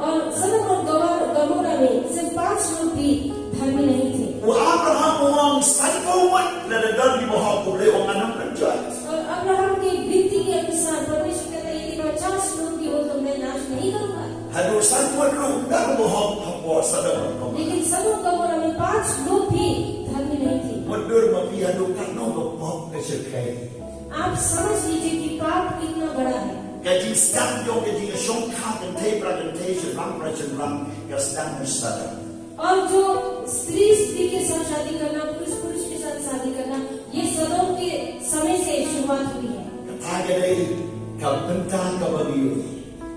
S2: और सदोम और गमोरा में सिर्फ 5 लोग भी धर्मी नहीं थे।
S1: Wa Abraham uang sanpawat na dadal di bawah ko le wang anam kerja.
S2: और अब्राहम की विनती के अनुसार परमेश्वर कहता है यदि 50 लोग भी हो तो मैं नाश नहीं करूंगा।
S1: Hadu sanpawat lu dar bawah hapo sadam bat Gomora.
S2: लेकिन सदोम गमोरा में 5 लोग भी धर्मी नहीं थे।
S1: Mundur mapi hadu kano bawah kesekai.
S2: आप समझ लीजिए कि पाप कितना बड़ा है।
S1: Kaji sedang jom kaji songkha dan tay presentation rang present rang ya sedang sadam.
S2: और जो स्त्री के साथ शादी करना, पुरुष के साथ शादी करना, ये सदोम के समय से शुरुआत हुई है।
S1: Kata day kabentang kabagiyo.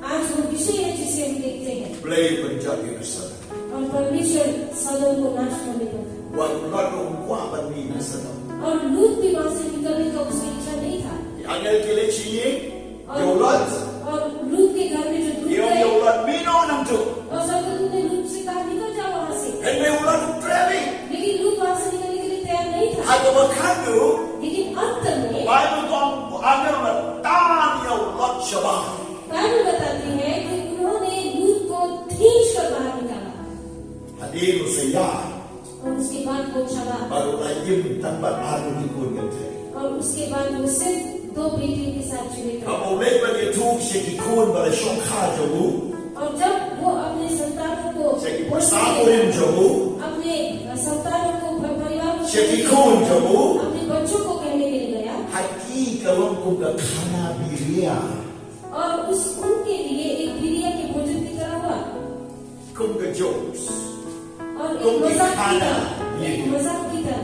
S2: आज वो विषय है जिसे हम देखते हैं।
S1: Play penjati sadam.
S2: और परमेश्वर सदोम को नाश करने पर था।
S1: Wa lot umkwa bani na sadam.
S2: और लूत भी वहां से निकलने का उसकी इच्छा नहीं था।
S1: Angel kile chiye yolat.
S2: और लूत के घर में जो दूत
S1: Yo
S2: गए
S1: yolat mino nam tu.
S2: और स्वर्गदूत ने लूत से कहा निकल जाओ वहां से,
S1: Henry ulat trevi.
S2: लेकिन लूत वहां से निकलने के लिए तैयार नहीं था।
S1: Hado bakadu.
S2: लेकिन अंत में
S1: Bible kom angel ulat tan yolat shabah.
S2: Bible बताती है कि उन्होंने लूत को खींच कर बाहर निकाला
S1: Hadir saya
S2: और उसके बाद वो चला
S1: baru rajim tempat baru dikurniakan saya.
S2: और उसके बाद वो सिर्फ 2 बेटियों के साथ जीवित रहा।
S1: Kamu lepas dia tu sekikun pada songkha jamu,
S2: और जब वो अपने संतानों को
S1: sekisakurin jamu,
S2: अपने संतानों को परिवार को
S1: sekikun jamu.
S2: अपने बच्चों को कहने के लिए गया
S1: Hati kalau kuda khana biria,
S2: और उनके लिए एक बिरिया के भोजन की तरह हुआ
S1: kuda jokes.
S2: और
S1: तुम
S2: एक मजाक की
S1: खाना
S2: तरह, एक मजाक की तरह,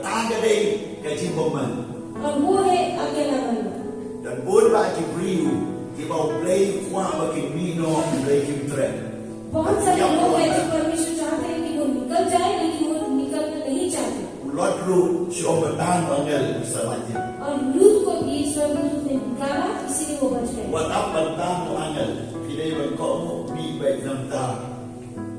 S1: Tangga day kaji boman.
S2: और वो है अकेला मन।
S1: Dan bola Jibril di bawah play kuah bagi mino play kimtren.
S2: बहुत सारे लोग हैं जो परमेश्वर चाहते हैं कि वो निकल जाए, लेकिन वो निकलना नहीं चाहते।
S1: Lot lu syobatan bangel samaji.
S2: और लूत को भी स्वर्गदूत ने निकाला, इसीलिए वो बच गए।
S1: Wat apa tang bangel pilih bangkomu bi baik namta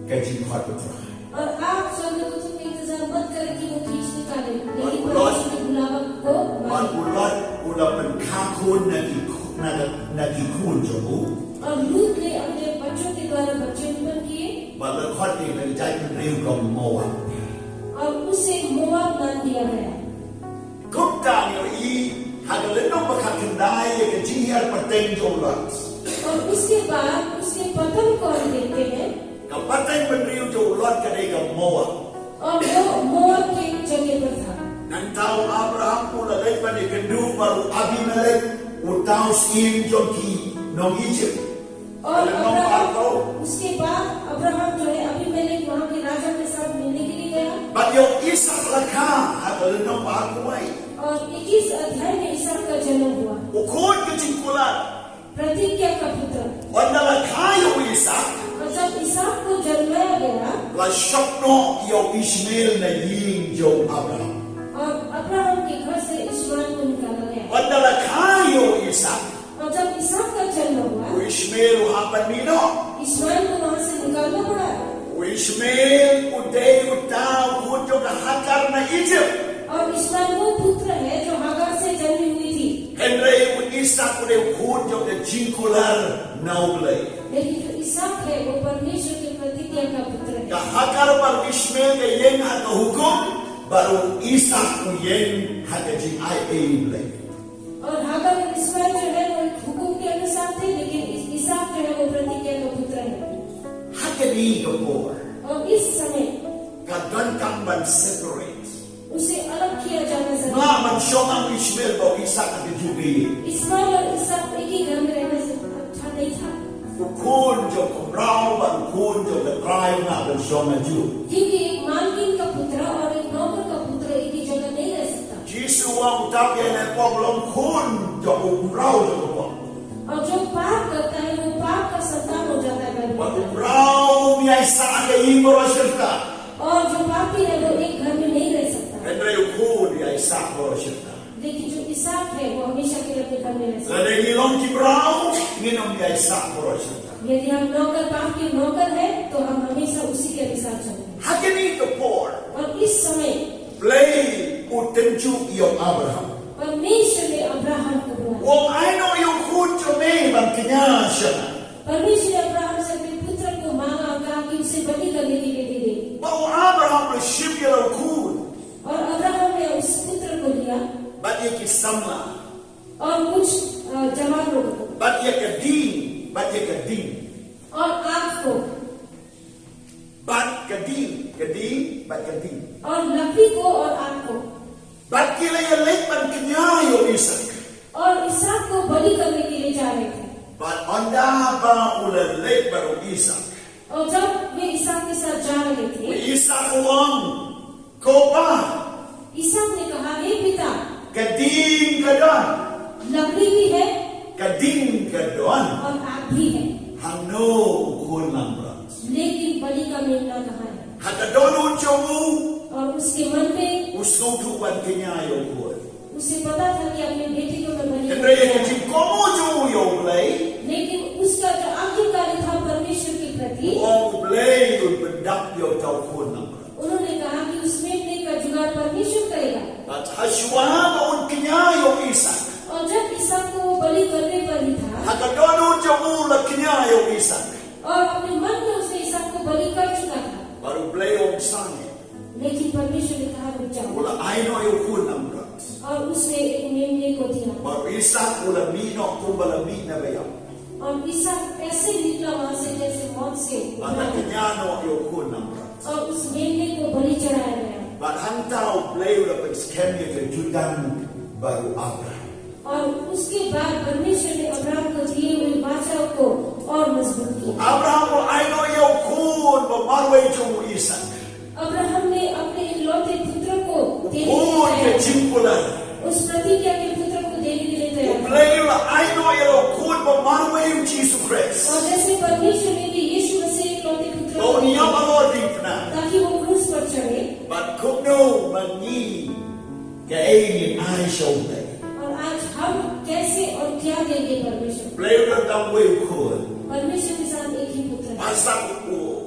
S1: kaji kuat betul.
S2: और आप स्वर्गदूतों का इंतजार मत करें कि वो खींच निकाले, लेकिन परमेश्वर के बुलावा को
S1: Man ulat udah menkakun nagi kun jamu.
S2: और लूत ने अपने बच्चों के द्वारा बच्चे उत्पन्न किए
S1: Bala khot ni menjadi penriu kaum Moab.
S2: और उसे मोआब नाम दिया गया।
S1: Kupta ni i hagaleno bakakendai ke jihar pateng jolat.
S2: और उसके बाद उसके पतन को हम देखते हैं
S1: Kapateng penriu jolat kadai kaum Moab.
S2: और वो मोआब के जगह पर था।
S1: Nantau Abraham pula lepas ni kendu baru Abimelek utau skim joki nong Egypt.
S2: और उसके बाद अब्राहम जो है अबीमेलेक वहां के राजा के साथ मिलने के लिए गया।
S1: But yung Isaac laka hagaleno bakuai.
S2: और 21 अध्याय में इसहाक का जन्म हुआ,
S1: Ukod kecingkulan.
S2: प्रतिज्ञा का पुत्र।
S1: Wanda laka yung Isaac.
S2: और जब इसहाक को जन्माया गया
S1: La syokno yung Ishmael na ying jo Abraham.
S2: और अब्राहम के घर से इस्माइल को निकाला गया।
S1: Wanda laka yung Isaac.
S2: और जब इसहाक का जन्म हुआ,
S1: O Ishmael uhapan nino.
S2: Ismail को वहां से निकालना पड़ा।
S1: O Ishmael uday utau kujo kahakar na Egypt.
S2: और इस्माइल वो पुत्र है जो हागार से जन्मी हुई थी।
S1: Henry Isaac uday kujo ke jingkular nauglay.
S2: लेकिन जो इसहाक है वो परमेश्वर के प्रतिज्ञा का पुत्र है।
S1: Kahakar par Ishmael ke yeng haka hukum baru Isaac ku yeng haka jing ai aiblay.
S2: और हागार और इस्माइल जो है वो हुकुम के अनुसार थे, लेकिन इसहाक जो है वो प्रतिज्ञा का पुत्र है।
S1: Haka ni kapor.
S2: और इस समय
S1: Kadon kang ban separate.
S2: उसे अलग किया जाना जरूरी
S1: Nga
S2: है।
S1: man siyong ang Ishmael o Isaac at Jubi.
S2: Ismail और इसहाक एक ही घर में रहना अच्छा नहीं था,
S1: Ukun jo kumraw ban kun jo katray nga ban siyong na Jew.
S2: क्योंकि एक मालकिन का पुत्र और एक नौकर का पुत्र एक ही जगह नहीं रह सकता।
S1: Jisu ang utapya na problem kun jo kumraw jo kumraw.
S2: और जो पाप करता है वो पाप का संतान हो जाता है घर
S1: Ban
S2: में।
S1: kumraw niya Isaac ay imoro siya.
S2: और जो पापी है वो एक घर में नहीं रह सकता,
S1: Henry ukun niya Isaac moro siya.
S2: लेकिन जो इसहाक है वो हमेशा के लिए अपने घर में रह सकता
S1: Lada ngilong kibraw, nginom niya Isaac moro siya.
S2: है। यदि हम नौकर पाप के नौकर है तो हम हमेशा उसी के अनुसार चलेंगे।
S1: Hakini the poor.
S2: और इस समय
S1: Play utenju yung Abraham.
S2: परमेश्वर ने अब्राहम को बुलाया।
S1: Well, I know yung kun jo may ban kanya siya.
S2: परमेश्वर ने अब्राहम से अपने पुत्र को मांगा और कहा कि उसे बलि करने के लिए दे दे।
S1: But Abraham receive yung kun.
S2: और अब्राहम ने उस पुत्र को लिया
S1: But yung kisamla.
S2: और कुछ जवान लोगों को
S1: But yung kading. But yung kading.
S2: और आग को
S1: But kading. Kading. But kading.
S2: और लकड़ी को और आग को
S1: But kila yung late ban kanya yung Isaac.
S2: और इसहाक को बलि करने के लिए जा रहे थे।
S1: But onda ba ulan late ba yung Isaac?
S2: और जब वे इसहाक के साथ जा रहे थे,
S1: Isaac uang. Ko ba?
S2: इसहाक ने कहा, हे पिता,
S1: Kading kadon.
S2: लकड़ी भी है
S1: Kading kadon.
S2: और आग भी है,
S1: Hano ukun lang bros.
S2: लेकिन बलि का मेमना कहाँ है?
S1: Hakadon uchomu.
S2: और उसके मन में
S1: Usno tu ban kanya yung kun.
S2: उसे पता था कि अपने बेटे को मैं बलि
S1: Henry yung
S2: करूंगा।
S1: kaching komo jo yung play.
S2: लेकिन उसका जो आज्ञाकारी था परमेश्वर के प्रति,
S1: Uong play yung bendak yung tau kun lang bros.
S2: उन्होंने कहा कि उस मेमने का जुगाड़ परमेश्वर करेगा।
S1: At haswa maun kanya yung Isaac.
S2: और जब इसहाक को वो बलि करने पर ही था
S1: Hakadon uchomu lang kanya yung Isaac.
S2: और अपने मन में उसने इसहाक को बलि कर चुका था,
S1: Baru play yung sange.
S2: लेकिन परमेश्वर ने कहा रुक जाओ,
S1: Wala aino yung kun lang bros.
S2: और उसने एक मेमने को दिया।
S1: Baru Isaac wala mino kumbala na bayaw.
S2: और इसहाक ऐसे निकला वहां से जैसे मौत से
S1: At
S2: उबरा।
S1: kanya no yung kun lang bros.
S2: और उस मेमने को बलि चढ़ाया गया।
S1: But hantao play wala pag-scam yung kajudan baru Abraham.
S2: और उसके बाद परमेश्वर ने अब्राहम को दिए हुए वाचा को और मजबूत किया।
S1: Abraham mo aino yung kun mamarway yung Isaac.
S2: Abraham ने अपने इकलौते पुत्र को देने के
S1: Kun
S2: लिए
S1: ke chimpulan.
S2: उस प्रतिज्ञा के पुत्र को देने के लिए तैयार था।
S1: Play wala aino yung kun mamarway yung Jesus Christ.
S2: और जैसे परमेश्वर ने भी यीशु मसीह इकलौते पुत्र को
S1: Kau niya
S2: दिया
S1: maloding na.
S2: ताकि वो क्रूस पर चढ़े।
S1: But kung no mangi kainin ay siya ulay.
S2: और आज हम कैसे और क्या देंगे परमेश्वर?
S1: Play wala dang way kun.
S2: परमेश्वर के साथ एक ही पुत्र है
S1: Basta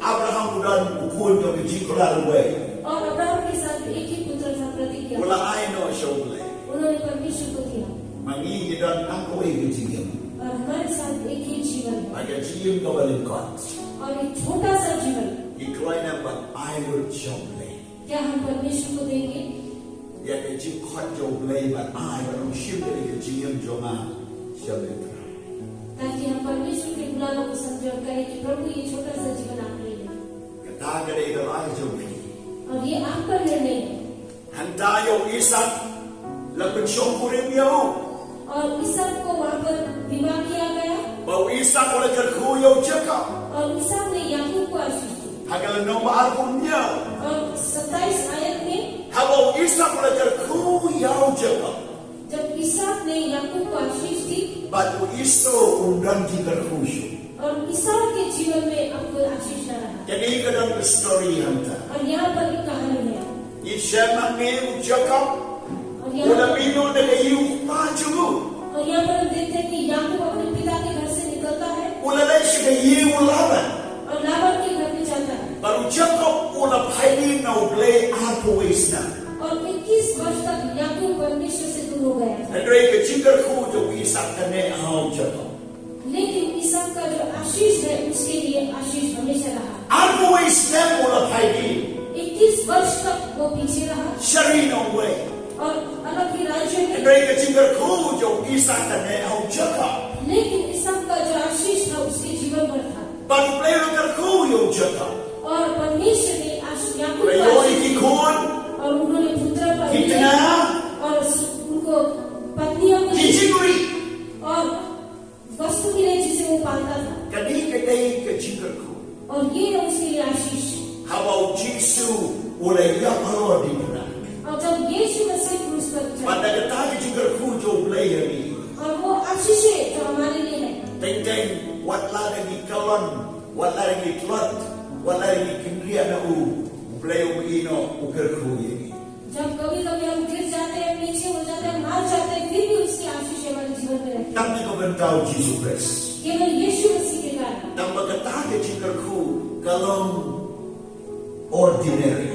S1: Abraham udan ukun yung jikulan way.
S2: और अब्राहम के साथ एक ही पुत्र था प्रतिज्ञा।
S1: Wala aino siya ulay.
S2: उन्होंने परमेश्वर को दिया
S1: Mangi idan ang kaway gajiyam.
S2: और हमारे साथ एक ही जीवन है
S1: Agajiyam kabalingkot.
S2: और एक छोटा सा जीवन।
S1: Ikoy na ba ayon siya ulay.
S2: क्या हम परमेश्वर को देंगे?
S1: Ya kajiyam kot siya ulay ba ayon ang siyempre gajiyam siya nga siya ulay.
S2: ताकि हम परमेश्वर के बुलाने को समझे और कहें कि प्रभु ये छोटा सा जीवन आप ले लें
S1: Katagare ikalay siya ulay.
S2: और ये आपका निर्णय है।
S1: Handa yung Isaac lapit siyang kurim yaw.
S2: और इसहाक को वहां पर विवाह किया गया
S1: Baw Isaac wala karkuyaw Jacob.
S2: और इसहाक ने याकूब को आशीष दी।
S1: Hagal no maarbon niya.
S2: और 27 आयत में
S1: Habaw Isaac wala karkuyaw Jacob.
S2: जब इसहाक ने याकूब को आशीष दी
S1: But isto undan ki karkusyo.
S2: और इसहाक के जीवन में अब कोई आशीष न रहा।
S1: Kani ka ng story hanta.
S2: और यहाँ पर एक कहानी है
S1: Isya mangim Jacob.
S2: और
S1: Wala
S2: यहाँ
S1: mino na kayo pajugo.
S2: और यहाँ पर हम देखते हैं कि याकूब अपने पिता के घर से निकलता है
S1: Wala na siya kayo laban.
S2: और लाबान के घर में जाता है
S1: Baru Jacob wala pwede na ublay always na.
S2: और 21 वर्ष तक याकूब परमेश्वर से दूर हो गया था।
S1: Andre ka chikar ko yung Isaac kane ang Jacob.
S2: लेकिन इसहाक का जो आशीष है उसके लिए आशीष हमेशा रहा।
S1: Always na wala pwede.
S2: 21 वर्ष तक वो पीछे रहा
S1: Sarino way.
S2: और अलग ही राज्य में,
S1: Andre ka chikar ko yung Isaac kane ang Jacob.
S2: लेकिन इसहाक का जो आशीष था उसके जीवन भर था।
S1: Baru play ka ko yung Jacob.
S2: और परमेश्वर ने याकूब को
S1: Pero
S2: आशीष
S1: hindi
S2: दिया। वो पालता था
S1: Kani kadai ke jingkerku.
S2: और ये है उसके लिए आशीष।
S1: Habau Jisu oleh yang Allah dibina.
S2: और जब यीशु मसीह क्रूस पर चढ़ा
S1: Pada kata ke jingkerku jo belai hari.
S2: और वो आशीष है जो हमारे लिए है।
S1: Teng-teng wat lagi kalon, wat lagi klot, wat lagi kendria na belai ino ukerku ini.
S2: जब कभी कभी हम गिर जाते हैं, पीछे हो जाते हैं, मार जाते हैं, फिर भी उसकी आशीष हमारे जीवन में रहती है।
S1: Tapi kau beritahu Jesus Christ.
S2: केवल यीशु मसीह के कारण।
S1: Tanpa kata ke jingkerku kalon ordinary.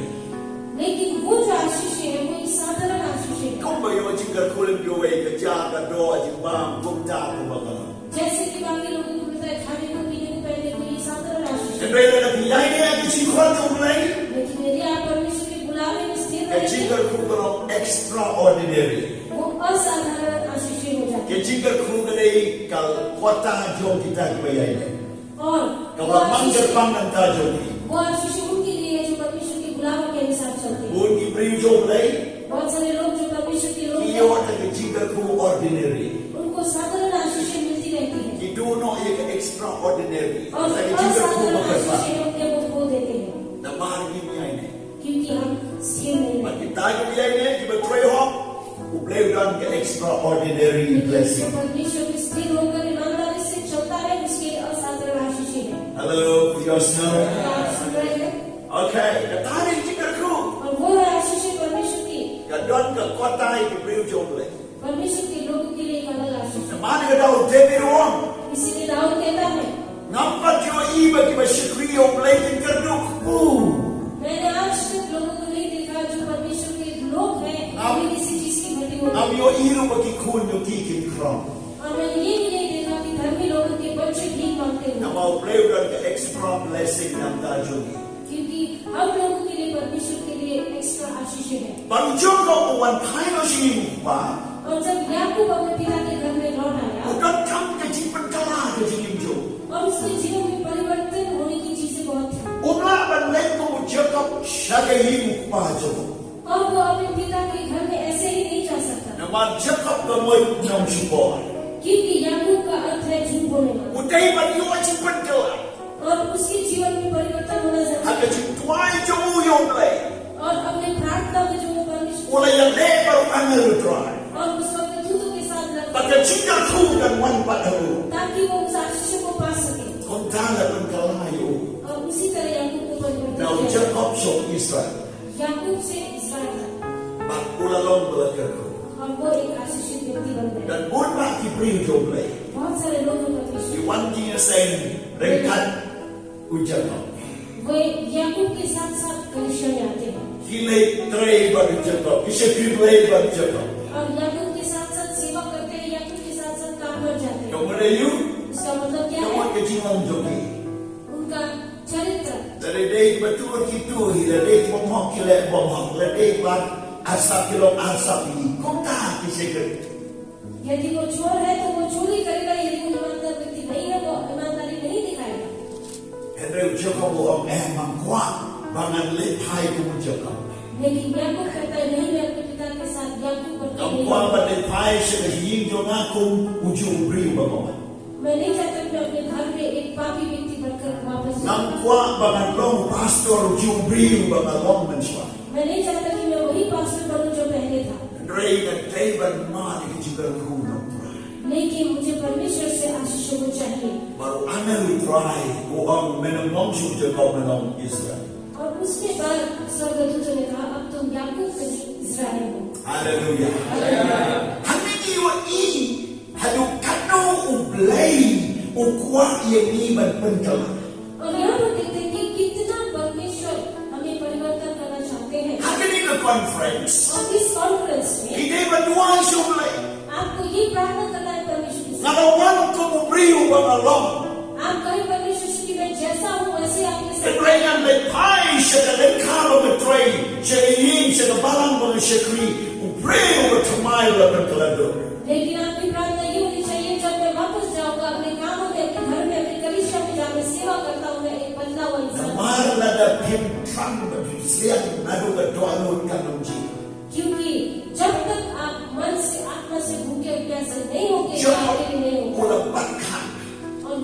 S2: लेकिन वो जो आशीष है वो एक साधारण आशीष है।
S1: Kau bayo jingkerku lebih baik kerja doa jimbang kumta kumbaga.
S2: जैसे कि बाकी लोगों को मिलता है खाने को पीने को पहनने को, ये साधारण आशीष है।
S1: Kendera na bilai dia ke jingkon tu belai.
S2: लेकिन यदि आप परमेश्वर के बुलावे में स्थिर
S1: Ke
S2: रहेंगे,
S1: jingkerku kalon extraordinary.
S2: वो असाधारण आशीष हो जाते
S1: Ke jingkerku kadai kal kota jo kita bayai.
S2: हैं। और
S1: Kalau mangjar pangan ta jo ni.
S2: वो आशीष उनके लिए है जो परमेश्वर के बुलावे के अनुसार चलते हैं।
S1: Bun ki beri jo belai.
S2: बहुत सारे लोग जो परमेश्वर के लोग
S1: Iyo
S2: हैं,
S1: ta ke jingkerku ordinary.
S2: उनको साधारण आशीष मिलती रहती है
S1: Itu no ek extraordinary.
S2: और
S1: Sa ke jingkerku
S2: असाधारण
S1: makasa.
S2: आशीष अपने को खो देते हैं
S1: Na mahal ni ai ni.
S2: क्योंकि हम स्थिर नहीं
S1: But
S2: रहते।
S1: kita ke bilai ni ki betrei hok. Ublai dan ke extraordinary
S2: लेकिन जो
S1: blessing.
S2: परमेश्वर में स्थिर होकर ईमानदारी से चलता है उसके असाधारण आशीष है।
S1: Hello, yourself.
S2: आप सुन रहे हैं?
S1: Okay, kata ni jingkerku.
S2: और वो है आशीष परमेश्वर की।
S1: Kadon ke kota ke beri jo belai.
S2: परमेश्वर के लोगों के लिए एक अलग आशीष है।
S1: Mana ke tahu David wong.
S2: इसीलिए दाऊद कहता है,
S1: Nampak jo iba ki basyukriyo belai jingkerku.
S2: मैंने आज तक लोगों को नहीं देखा जो परमेश्वर के लोग हैं वे किसी चीज की भटी होती
S1: Nam yo iru bagi kun yo kikin krom.
S2: और मैंने ये भी नहीं देखा कि धर्मी लोगों के बच्चे भीख मांगते
S1: Na
S2: हुए,
S1: mau belai dan ke extra blessing nam ta jo ni.
S2: क्योंकि हम लोगों के लिए परमेश्वर के लिए एक्स्ट्रा आशीष है।
S1: Bang joko wan pai no si ba.
S2: और जब याकूब अपने पिता के घर में लौट आया
S1: Udah kam ke jipan kala ke jingim jo.
S2: और उसके जीवन में परिवर्तन होने की चीजें बहुत थी
S1: Umla ban lek ko Jacob shagai ba jo.
S2: और वो अपने पिता के घर में ऐसे ही नहीं जा सकता
S1: Na ma Jacob ka moy nam si bo.
S2: क्योंकि याकूब का अर्थ है झूठ बोलने वाला
S1: Udai ban yo jipan kala.
S2: और उसके जीवन में परिवर्तन होना जरूरी
S1: Hak ke
S2: है
S1: jituai jo yo belai.
S2: और अपने प्रार्थना में जो वो परमेश्वर
S1: Ula yang lebar angel try.
S2: और उस वक्त दूतों के साथ लगता
S1: Pada jingkerku dan wan padahu.
S2: ताकि वो उस आशीष को पा सके
S1: Kontala ban kalayo.
S2: और उसी तरह याकूब को परिवर्तन
S1: Now
S2: किया
S1: Jacob show Israel.
S2: याकूब से इस्राएल तक
S1: Bak ulalong belakarku.
S2: और वो एक आशीषित व्यक्ति बन गए
S1: Dan buat bak beri jo belai.
S2: बहुत सारे लोग हैं परमेश्वर
S1: Di wan dia sen rekat Jacob.
S2: वो याकूब के साथ साथ कलीसिया में आते हैं
S1: Hilai tray ban Jacob. Isyakilai ban Jacob.
S2: और याकूब के साथ साथ सेवा करते हैं याकूब के साथ साथ काम कर जाते हैं
S1: Kemudian you,
S2: इसका मतलब क्या
S1: kamu
S2: है
S1: kejiwang joki.
S2: उनका चरित्र
S1: Dari day betul gitu, dari day bohong kile bohong, dari day ban asap kilo asap ini. Kau tak kisahkan.
S2: यदि वो चोर है तो वो चोरी करेगा यदि वो ईमानदार व्यक्ति नहीं है वो ईमानदारी नहीं दिखाएगा
S1: Henry Jacob bohong mangkuat bangan lepai kamu Jacob.
S2: लेकिन याकूब कहता है नहीं मैं अपने पिता के साथ याकूब पर नहीं
S1: Mangkuat ban lepai sebagai jo ngakum ujung beri bangan.
S2: मैं नहीं चाहता कि मैं अपने घर में एक पापी व्यक्ति बनकर वापस जाऊं
S1: Mangkuat bangan long pastor ujung beri bangan long mensua.
S2: मैं नहीं चाहता कि मैं वही पास्टर बनूं जो पहले था
S1: Henry dan day ban mali juga kunam.
S2: लेकिन मुझे परमेश्वर से आशीषों को चाहिए
S1: Baru anel try bohong menang Jacob menang Israel.
S2: और उसके बाद स्वर्गदूतों ने कहा अब तुम याकूब के इस्राएल हो
S1: Haleluya. Hangi wa i hadu kanu ublay ukwa yeni ban penkala.
S2: और यहाँ पर देखते हैं कि कितना परमेश्वर हमें परिवर्तन करना चाहते हैं
S1: Hangi the conference.
S2: और इस कॉन्फ्रेंस में
S1: Ide berdua sublay.
S2: आपको ये प्रार्थना करना है परमेश्वर से
S1: Ngalawan ko mubriu bangalong.
S2: आप कहीं परमेश्वर से कि मैं जैसा हूँ वैसे आपके साथ
S1: Kerengan le pai sedalen kalo betray. Seyin sedabalan bang sekri ubriu bertemai la berkelado.
S2: लेकिन आपकी प्रार्थना ये होनी चाहिए जब मैं वापस जाऊंगा अपने कामों में अपने घर में अपने कलीसिया में जहाँ मैं सेवा करता हूँ मैं एक बदला हुआ इंसान
S1: Namar la da pim tram bersiap nadu berdoa kanam ji.
S2: क्योंकि जब तक आप मन से आत्मा से भूखे प्यासे नहीं होंगे
S1: Jacob
S2: नहीं होंगे
S1: ulah bakhan.
S2: और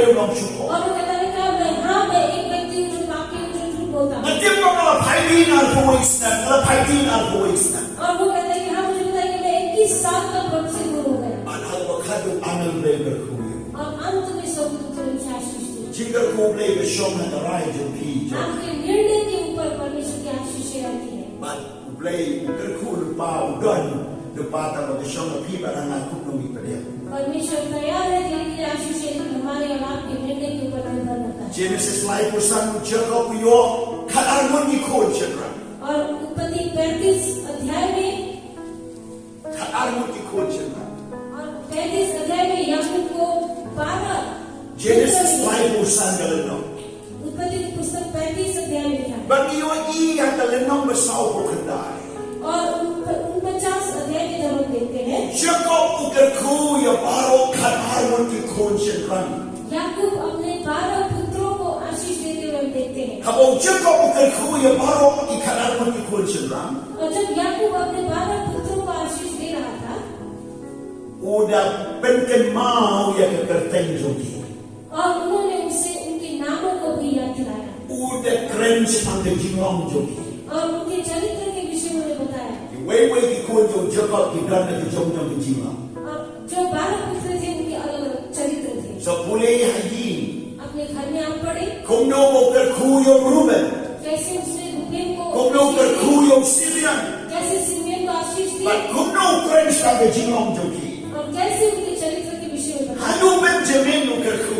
S1: beliau long syukur.
S2: और वो कहता है कि मैं एक व्यक्ति हूँ जो पापी हूँ, जो झूठ बोलता हूँ।
S1: Nanti kalau pahidin al-Huwaisna, kalau pahidin al-Huwaisna.
S2: और वो कहता है कि हाँ मुझे बताया कि मैं 21 साल का प्रभु से दूर हो गया
S1: Anhal bakadu anal beliau berkuyu.
S2: और अंत में सब कुछ उनसे आशीष दी।
S1: Jika kau beliau bersyom hadarai jumpi.
S2: आपके निर्णय के ऊपर परमेश्वर की आशीषें रहती है।
S1: But beliau berkuyu lupa udan lupa tahu bersyom lebih barang aku numi pada.
S2: परमेश्वर तैयार है देने के लिए आशीषें, लेकिन हमारे और आपके निर्णय के ऊपर निर्भर रहता है।
S1: Genesis lai pesan Jacob yo kadar muni kol cendera.
S2: और उत्पत्ति 35 अध्याय में
S1: Kadar muni kol cendera.
S2: और 35 अध्याय में याकूब को 12
S1: Genesis lai pesan galeno.
S2: उत्पत्ति की पुस्तक 35 अध्याय में लिखा है।
S1: Bagi yo i yang galeno besau berkendai.
S2: और 49 अध्याय में जब हम देखते हैं
S1: Jacob ukerku ya baro kadar muni kol cendera.
S2: याकूब अपने 12 पुत्रों को आशीष देते हुए हम देखते हैं।
S1: Kalau Jacob ukerku ya baro i kadar muni kol cendera.
S2: और जब याकूब अपने 12 पुत्रों को आशीष दे रहा था
S1: Udah penken mau ya kekerteng jogi.
S2: और उन्होंने उसे उनके नामों को भी याद दिलाया
S1: Udah keren sepanjang jinglong jogi.
S2: और उनके चरित्र के विषय में उन्हें बताया।
S1: Wei di kunjo Jacob di dana di jongjong di jinglong.
S2: और जो 12 पुत्र थे उनके अलग अलग चरित्र थे।
S1: So boleh haji.
S2: अपने घर में आप पढ़े
S1: Kumno ukerku ya Reuben.
S2: कैसे उसने रूबेन को
S1: Kumno ukerku ya Simeon.
S2: कैसे सिमयोन को आशीष दी
S1: But kumno keren sepanjang jinglong jogi.
S2: और कैसे उनके चरित्र के विषय में बताया।
S1: Hadu Benjamin ukerku.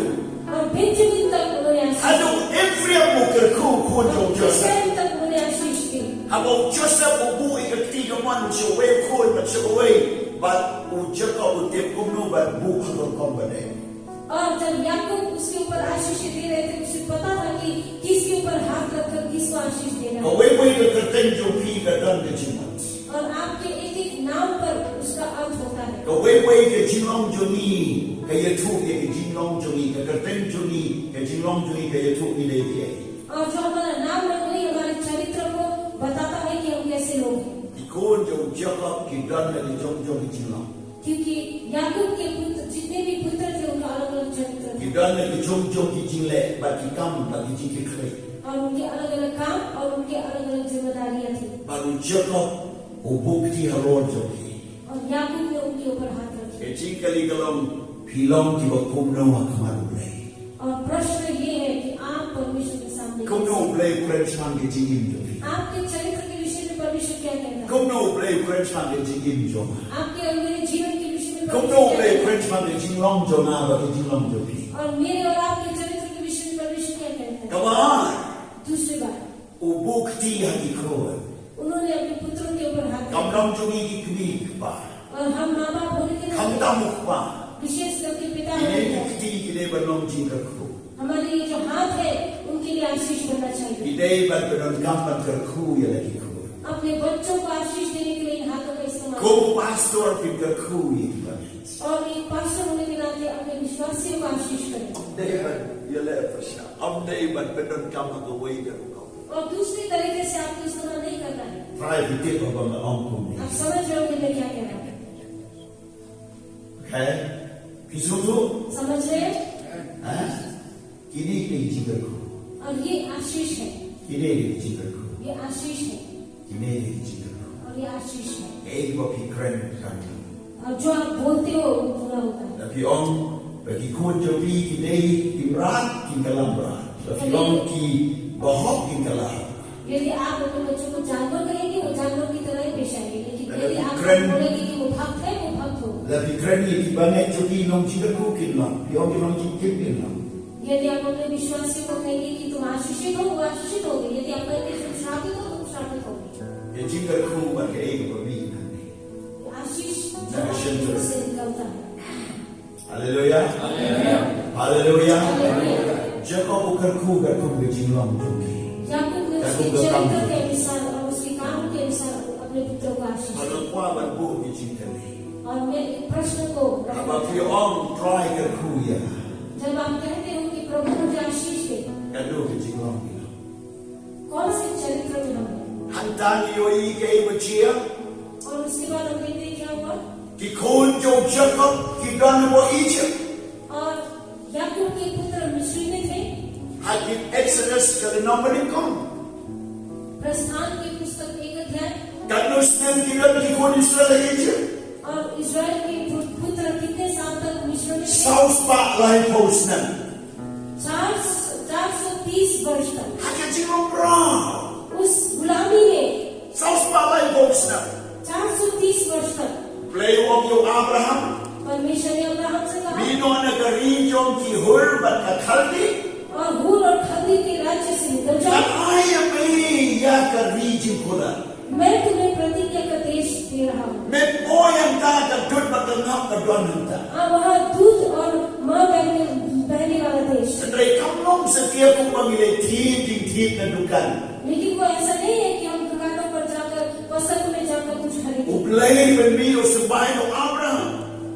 S2: और बेंजामिन तक उन्होंने आशीष
S1: Hadu Ephraim ukerku kunjo Joseph.
S2: इस्राएल तक उन्होंने आशीष दी।
S1: Habang Joseph ubu ikatiga man siya way kun but siya way but ujaka utip kumno but bu hagong kombade.
S2: और जब याकूब उसके ऊपर आशीष दे रहे थे उसे पता था कि किसके ऊपर हाथ रखकर किसको आशीष देना है।
S1: Kaway way ikateng jopi kadan de jimat.
S2: और आपके एक एक नाम पर उसका अर्थ होता है।
S1: Kaway way ke jinglong joni kaya tu ke jinglong joni ke kateng joni ke jinglong joni kaya tu ile dia.
S2: और जो हमारा नाम है वही हमारे चरित्र को बताता है कि हम कैसे लोग हैं।
S1: Ikon jo Jacob ki dan de jongjong ki jinglong.
S2: क्योंकि याकूब के पुत्र जितने भी पुत्र थे उनका अलग अलग चरित्र
S1: Ki
S2: था
S1: dan de jongjong ki jingle but ki kam but ki jiki khay.
S2: और उनके अलग अलग काम और उनके अलग अलग जिम्मेदारियां थी।
S1: Baru Jacob ubukti halon joki.
S2: और याकूब ने उनके ऊपर हाथ रखे।
S1: Kecil kali kalau pilong tiba kumno akamar ulay.
S2: और प्रश्न ये है कि आप परमेश्वर के सामने
S1: Kumno ulay Frenchman ke jingin joki.
S2: आपके चरित्र के विषय में परमेश्वर क्या कहता है।
S1: Kumno ulay Frenchman ke jingin joma.
S2: आपके और मेरे जीवन के विषय में
S1: Kumno
S2: परमेश्वर क्या
S1: ulay
S2: कहता है।
S1: Frenchman ke jinglong jona ba ke jinglong joki.
S2: और मेरे और आपके चरित्र के विषय में परमेश्वर क्या कहता है।
S1: Kawan
S2: दूसरी बात
S1: ubukti hakikon.
S2: उन्होंने अपने पुत्रों के ऊपर हाथ रखा
S1: Kamnong jogi ki kbik ba.
S2: और हम माँ बाप होने के नाते
S1: Kamtamuk ba.
S2: विशेष करके पिता होने
S1: Ine
S2: के नाते
S1: kiti kile banong jingkerku.
S2: हमारे ये जो हाथ है उनके लिए आशीष बनना चाहिए।
S1: Ide ban banon kampan kerku ya lagi ku.
S2: अपने बच्चों को आशीष देने के लिए इन हाथों का इस्तेमाल
S1: Kum pastor pinkerku ya banit.
S2: और एक पास्टर होने के नाते अपने विश्वासियों को आशीष करें।
S1: David yale pasha. Am David banon kampan away karu.
S2: और दूसरी तरीके से आपको इस्तेमाल नहीं करना है।
S1: Try to get over my uncle.
S2: आप समझ रहे हो कि मैं क्या कह रहा हूँ।
S1: Okay? Kisutu?
S2: समझ रहे हैं।
S1: Kini ke jigarku.
S2: और ये आशीष है,
S1: Kini ke jigarku.
S2: ये आशीष है
S1: Kini ke jigarku.
S2: और ये आशीष है।
S1: Ei bagi keren kan.
S2: और जो आप बोलते हो वो पूरा होता है।
S1: Tapi om bagi kun jobi kini imrat kingkalam berat. Tapi om ki bahok kingkalam.
S2: यदि आप अपने बच्चों को जानवर कहेंगे वो जानवर की तरह ही पेश आएंगे, लेकिन यदि आप
S1: Keren.
S2: बोलेंगे कि वो भक्त है वो भक्त होगा।
S1: Tapi keren ni di banyak jobi nom jigarku kinlam. Piom nom jingkip kinlam.
S2: यदि आप अपने विश्वासियों को कहेंगे कि तुम आशीषित हो वो आशीषित होगे, यदि आप कहेंगे तुम श्रापित हो तुम श्रापित होगे।
S1: Ya jigarku bagi ei babi nanti.
S2: आशीष
S1: Jangan
S2: जो
S1: sentuh.
S2: से निकलता है।
S1: Haleluya. Haleluya.
S2: Hallelujah.
S1: Jacob ukerku berkum bejinglam jogi.
S2: याकूब ने उसके चरित्र के अनुसार और उसके काम के अनुसार अपने पुत्रों को आशीष दी।
S1: Kalau kuah berbu bejingkali.
S2: और मैं एक प्रश्न को रखना
S1: Apa pi om try kerku ya.
S2: जब आप कहते हो कि प्रभु मुझे आशीष दे,
S1: Kado bejinglam.
S2: कौन से चरित्र में हम हैं?
S1: Hantani yoi kei bechia.
S2: और उसके बाद हम देखते हैं क्या हुआ।
S1: Ki kunjo Jacob ki dan bo Egypt.
S2: और याकूब के पुत्र
S1: Hakim Exodus ke 6
S2: प्रस्थान की पुस्तक 1 अध्याय।
S1: Kanus nem tinggal di kod Israel aja.
S2: और इस्राएल के पुत्र कितने साल तक मिस्र में थे?
S1: 440 nem.
S2: 430 वर्ष तक
S1: Hakim cuma berang.
S2: उस गुलामी में
S1: 440 nem.
S2: 430 वर्ष तक
S1: Play of your Abraham.
S2: परमेश्वर ने अब्राहम से कहा
S1: Bino negeri jom ki hur bat kaldi.
S2: और हूर और खदी के राज्य से निकल
S1: Dan
S2: जाओ,
S1: ayam ini ya keri jikula.
S2: मैं तुम्हें प्रतिज्ञा का देश दे रहा हूँ।
S1: Me poyang ta ka dut batengah ka don hanta.
S2: वहाँ दूध और माँ बहने वाला देश।
S1: Sendiri kamlong setiap ku pemilih tim na dukan.
S2: लेकिन वो ऐसा नहीं है कि हम दुकानों पर जाकर वस्त्र में जाकर कुछ खरीदें।
S1: Ublay benmi o sebay no Abraham.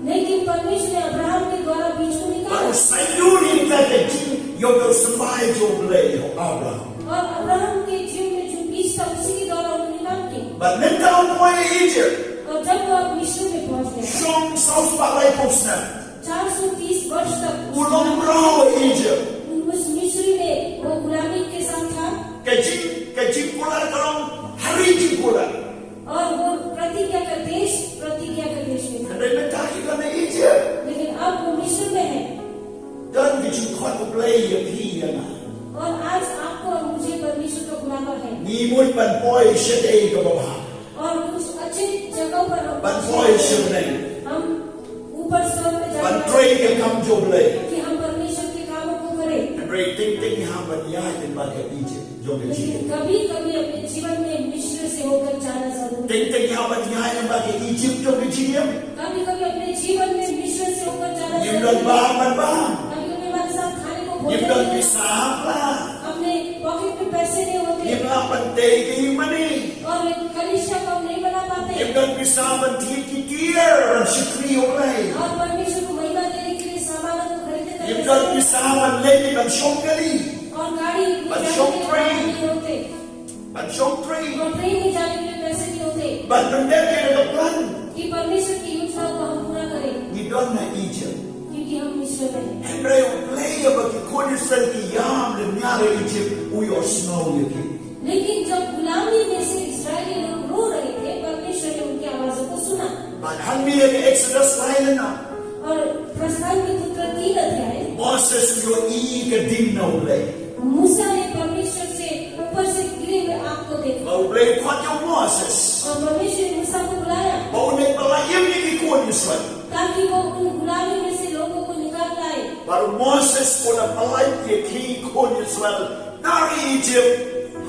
S2: लेकिन परमेश्वर ने अब्राहम के द्वारा बीज को
S1: Baru
S2: निकाला
S1: sayuri ka yo ka sebay jo blay o Abraham.
S2: और अब्राहम के जीव में जो बीज था उसी के द्वारा उन्होंने निकाल के
S1: But nentang poy Egypt.
S2: और जब वो मिस्र में पहुंच गए
S1: Shong saus palay posna.
S2: 430 वर्ष तक
S1: Ulong brao Egypt.
S2: उस मिस्री में वो गुलामी के साथ था
S1: Kajing pula kalong hari jing pula.
S2: और वो प्रतिज्ञा का देश में था।
S1: Andai mentaki ka na Egypt.
S2: लेकिन अब वो मिस्र में है
S1: Dan kajing khot ublay ya pi ya na.
S2: और आज आपको और मुझे परमेश्वर का बुलावा है
S1: Ni mut ban poy shadei ka baba.
S2: और कुछ अच्छे जगहों पर
S1: Ban poy shadei.
S2: हम ऊपर स्वर्ग में
S1: Ban
S2: जाएंगे
S1: tray ka kam jo blay.
S2: कि हम परमेश्वर के कामों को करें।
S1: Andai ting ha ban ya din ba ka Egypt. Jo ka
S2: लेकिन
S1: Egypt.
S2: कभी कभी अपने जीवन में मिस्र से होकर जाना जरूरी है।
S1: Ting ha ban ya din ba ka Egypt jo ka Egypt.
S2: कभी कभी अपने जीवन में मिस्र से होकर जाना
S1: Yim
S2: जरूरी
S1: dan
S2: है।
S1: ba ban ba.
S2: कभी कभी हमारे साथ खाने को
S1: Yim
S2: भोजन
S1: dan
S2: नहीं है।
S1: pisah la.
S2: अपने पॉकेट में पैसे नहीं होते
S1: Yim la pandai ka imani.
S2: और एक कलिशा को हम नहीं बना पाते
S1: Yim dan pisah ban ti ki tier ban shikri ublay.
S2: और परमेश्वर को महिमा देने के लिए सामानों को खरीदते
S1: Yim
S2: करते
S1: dan
S2: हैं।
S1: pisah ban lady ban shongkali.
S2: और गाड़ी में
S1: But
S2: जाने
S1: show
S2: के लिए
S1: train.
S2: पैसे नहीं होते
S1: Ban shongtri.
S2: और ट्रेन में जाने के लिए पैसे नहीं होते
S1: Ban benda ka plan.
S2: कि परमेश्वर की योजना को हम पूरा करें
S1: Ni don na Egypt.
S2: क्योंकि हम मिस्र में हैं।
S1: Henry ublay ba ki kodisal ki yam le nyare Egypt uyo snow yake.
S2: लेकिन जब गुलामी में से इस्राएली लोग रो रहे थे परमेश्वर ने उनकी आवाजों को सुना
S1: Ban hanmi ke Exodus lain na.
S2: और प्रस्थान के पुत्र 3 अध्याय
S1: Moses yo I ka din na ublay.
S2: मूसा ने परमेश्वर से ऊपर से गिरे हुए आग को देखा
S1: Ba ublay kwat yo Moses.
S2: और परमेश्वर ने मूसा को बुलाया
S1: Ba unik palayim ni ki kodisal.
S2: ताकि वो उन गुलामी में से लोगों को निकाल लाए
S1: Baru Moses pula palayim ki kodisal. Nari Egypt.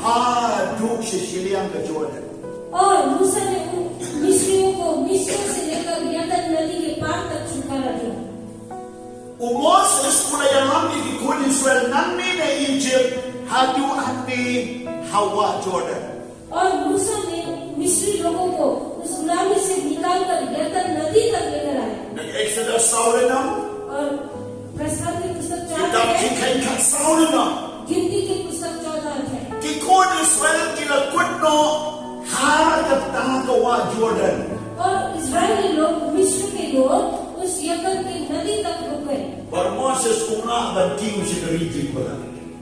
S1: Ha duk shishiliang ka Jordan.
S2: और मूसा ने उन मिस्रियों को मिस्र से लेकर यरदन नदी के पार तक छुटकारा दिया
S1: O Moses pula yang lambi ki kodisal nanmi na Egypt. Hadu andi Hawa Jordan.
S2: और मूसा ने मिस्री लोगों को उस गुलामी से निकालकर यरदन नदी तक लेकर आए
S1: Nag Exodus saulinam.
S2: और प्रस्थान की पुस्तक 4
S1: Kitab
S2: है
S1: Chikai kat saulinam.
S2: गिनती की पुस्तक 14 है
S1: Ki kodisal kila kutno. Harap tangkawa Jordan.
S2: और इजरायली लोग मिस्र के लोग उस यरदन की नदी तक रुक गए
S1: Baru Moses kumna bantiu sikariji pula.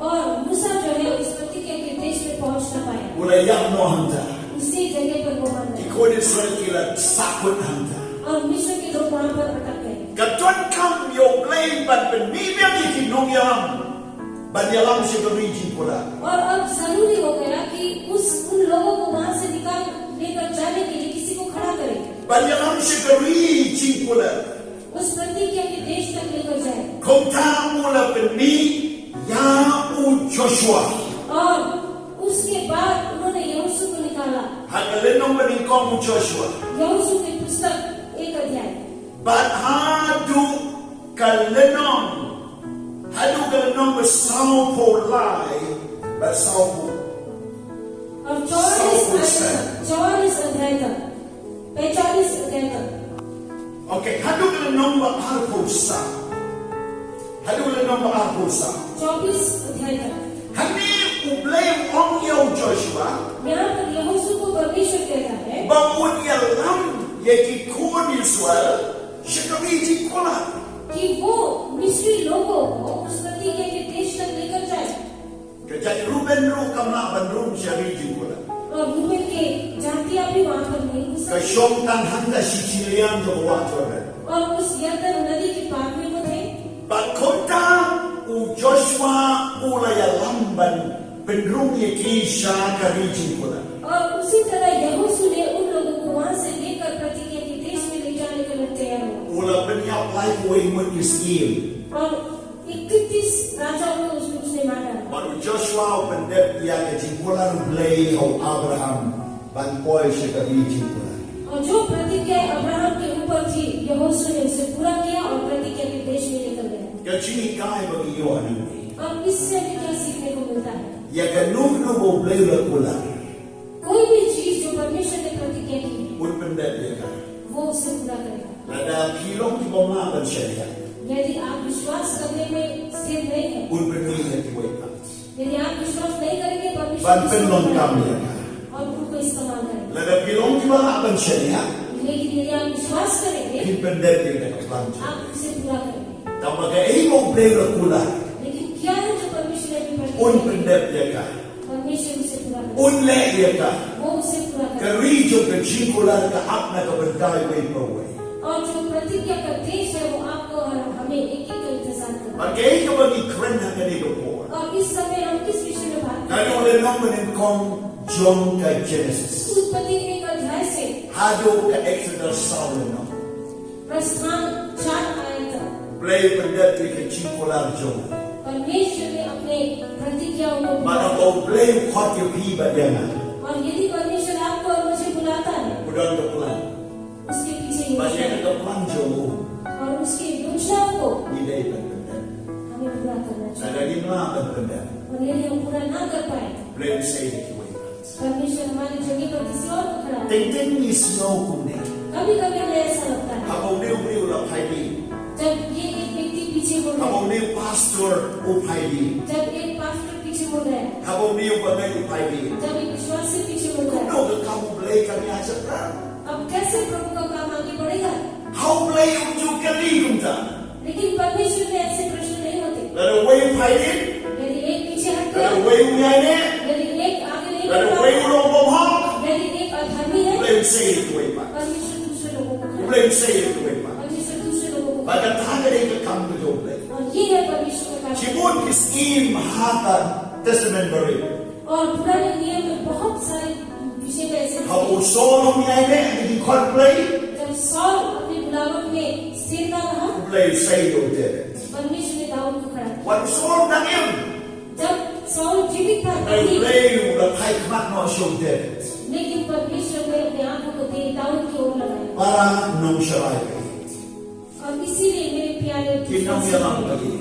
S2: और मूसा जो है उस प्रतिज्ञा के देश में पहुंच न पाया
S1: Pula yang no hanta.
S2: उसी जगह पर वो मर
S1: Ki
S2: गए
S1: kodisal kila sakut hanta.
S2: और मिस्र के लोग वहां पर अटक गए
S1: Katun kam yo blame ban penibia ni ki nong yalam. Ban yalam sikariji pula.
S2: और अब जरूरी हो गया कि उन लोगों को वहां से निकाल लेकर जाने के लिए किसी को खड़ा करे
S1: Ban yalam sikariji pula.
S2: उस प्रतिज्ञा के देश तक लेकर जाए
S1: Kumta mula peni ya u Joshua.
S2: और उसके बाद उन्होंने यहोशू को निकाला
S1: Hagalenong maningkong Joshua.
S2: यहोशू की पुस्तक 1 अध्याय
S1: But hadu kalenong bersaupo lai bersaupo.
S2: और 44 अध्याय तक 45 अध्याय तक
S1: Okay, hadu kalenong beharpusa. Hadu kalenong beharpusa.
S2: 24 अध्याय तक
S1: Hani ublay ong yo Joshua.
S2: यहाँ पर यहोशू को परमेश्वर कहता है
S1: Bangun yalam yeki kun Israel. Shikariji kula.
S2: कि वो मिस्री लोगों को उस प्रतिज्ञा के देश तक लेकर जाए
S1: Jadi Ruben ru kamna bandrum syari jingkula.
S2: और रूबेन के जातियां भी वहां पर नहीं घुस
S1: Ke
S2: सकी
S1: Syongtan handa Sicilian ke bawah Jordan.
S2: और उस यरदन नदी के पार में वो थे
S1: But kota Joshua ulaya lamban pendrum ye kisha kari jingkula.
S2: और उसी तरह यहोशू ने उन लोगों को वहां से लेकर प्रतिज्ञा के देश में ले जाने के लिए तैयार हुआ
S1: Ula penyak lai kuih mun iskim.
S2: और 31 राजाओं को उसने मारा
S1: Baru Joshua pendep ya ke jingkula blay au Abraham ban koi sekali jingkula.
S2: और जो प्रतिज्ञा अब्राहम के ऊपर थी यहोशू ने उसे पूरा किया और प्रतिज्ञा के देश में लेकर गया
S1: Ke chini kai bagi yo anu.
S2: और इससे हमें क्या सीखने को मिलता है
S1: Ya ke nu bo blay la kula.
S2: कोई भी चीज जो परमेश्वर ने प्रतिज्ञा की है,
S1: Un pendep ya ka.
S2: वो उसे पूरा करेगा
S1: Ada pilong di bawah ban syariah.
S2: यदि आप विश्वास करने में स्थिर नहीं है
S1: Un pendep ya ki wai pat.
S2: यदि आप विश्वास नहीं करेंगे परमेश्वर
S1: Ban
S2: किसी को
S1: penlong
S2: नहीं
S1: kami
S2: करेगा
S1: ya.
S2: और उनको इस्तेमाल करेगा
S1: Ada pilong di bawah ban syariah.
S2: लेकिन यदि आप विश्वास करेंगे
S1: Ki pendep ya ka kelanjut.
S2: आप उसे पूरा करेंगे
S1: Tapaga bo blay la kula.
S2: लेकिन क्या है जो परमेश्वर ने भी
S1: Un
S2: प्रतिज्ञा की?
S1: pendep ya ka.
S2: परमेश्वर उसे पूरा करेगा
S1: Un le ya ka.
S2: वो उसे पूरा
S1: Ke
S2: करेगा
S1: rijo ke jingkula ke apna ke berdai wai pawai.
S2: और जो प्रतिज्ञा का देश है वो आपको और हमें एक एक का इंतजार करना
S1: Bagai ke bagi keren hanga ni ke por.
S2: और इस समय हम किस विषय में बात
S1: Kalau
S2: करें
S1: oleh nombor kong John ke Genesis.
S2: उत्पत्ति के 1 अध्याय से
S1: Hado ke Exodus Saul no.
S2: प्रस्थान 4 आयत तक
S1: Play pendep ke jingkula John.
S2: परमेश्वर ने अपने प्रतिज्ञाओं को
S1: Mana kau play khot ke pi badana.
S2: और यदि परमेश्वर आपको और मुझे बुलाता है
S1: Udah ke plan.
S2: उसके पीछे
S1: Masih
S2: योजना
S1: ke plan John.
S2: और उसकी योजनाओं को
S1: Ini pendep.
S2: हमें पूरा करना चाहिए
S1: Ada di mana pendep.
S2: और यदि हम पूरा ना कर पाए
S1: Play say ke wai.
S2: परमेश्वर हमारी जगह पर किसी और को खड़ा है
S1: Ting ni snow kumne.
S2: कभी कभी हमें ऐसा लगता है
S1: Kau ni ulah pai
S2: जब ये एक व्यक्ति पीछे मुड़ रहा है
S1: Kau ni pastor upai
S2: जब एक पास्टर पीछे मुड़ रहा है
S1: Kau ni upai upai
S2: जब एक विश्वासी pीछे मुड़ रहा है
S1: Kuno ke kamu play kami aja kan.
S2: अब कैसे प्रभु का काम आगे बढ़ेगा
S1: Kau play unjuk kali kumta.
S2: लेकिन परमेश्वर में ऐसे प्रश्न नहीं होते
S1: Lalu way upai
S2: यदि एक पीछे हट गया
S1: Lalu way uyane.
S2: यदि एक आगे नहीं
S1: Lalu
S2: बढ़
S1: way
S2: रहा
S1: ulong bomhong.
S2: यदि एक अधर्मी है
S1: Play say it way pak.
S2: परमेश्वर दूसरे लोगों को खड़ा
S1: Play say it way pak.
S2: परमेश्वर दूसरे लोगों को
S1: Baga taga ni ke kamu tu play.
S2: और ये है परमेश्वर का काम
S1: Cibun kiskim hata testament beri.
S2: और पुराने नियम में बहुत सारे विषय में ऐसे
S1: Kau
S2: थे।
S1: solo uyane di khot play.
S2: जब सॉल अपने बुलावट में स्थिर न रहा
S1: Play say you did it.
S2: परमेश्वर ने दाऊद को खड़ा किया
S1: Waktu Saul nangim.
S2: जब सॉल जीवित था
S1: Lalu
S2: तभी
S1: play udah pai kemat no show did it.
S2: लेकिन परमेश्वर ने अपने आंखों को दाऊद की ओर लगाया
S1: Para nung syarai.
S2: और इसीलिए मेरे प्यारे
S1: Kinong
S2: विश्वासी
S1: yalang
S2: भाइयों,
S1: lagi.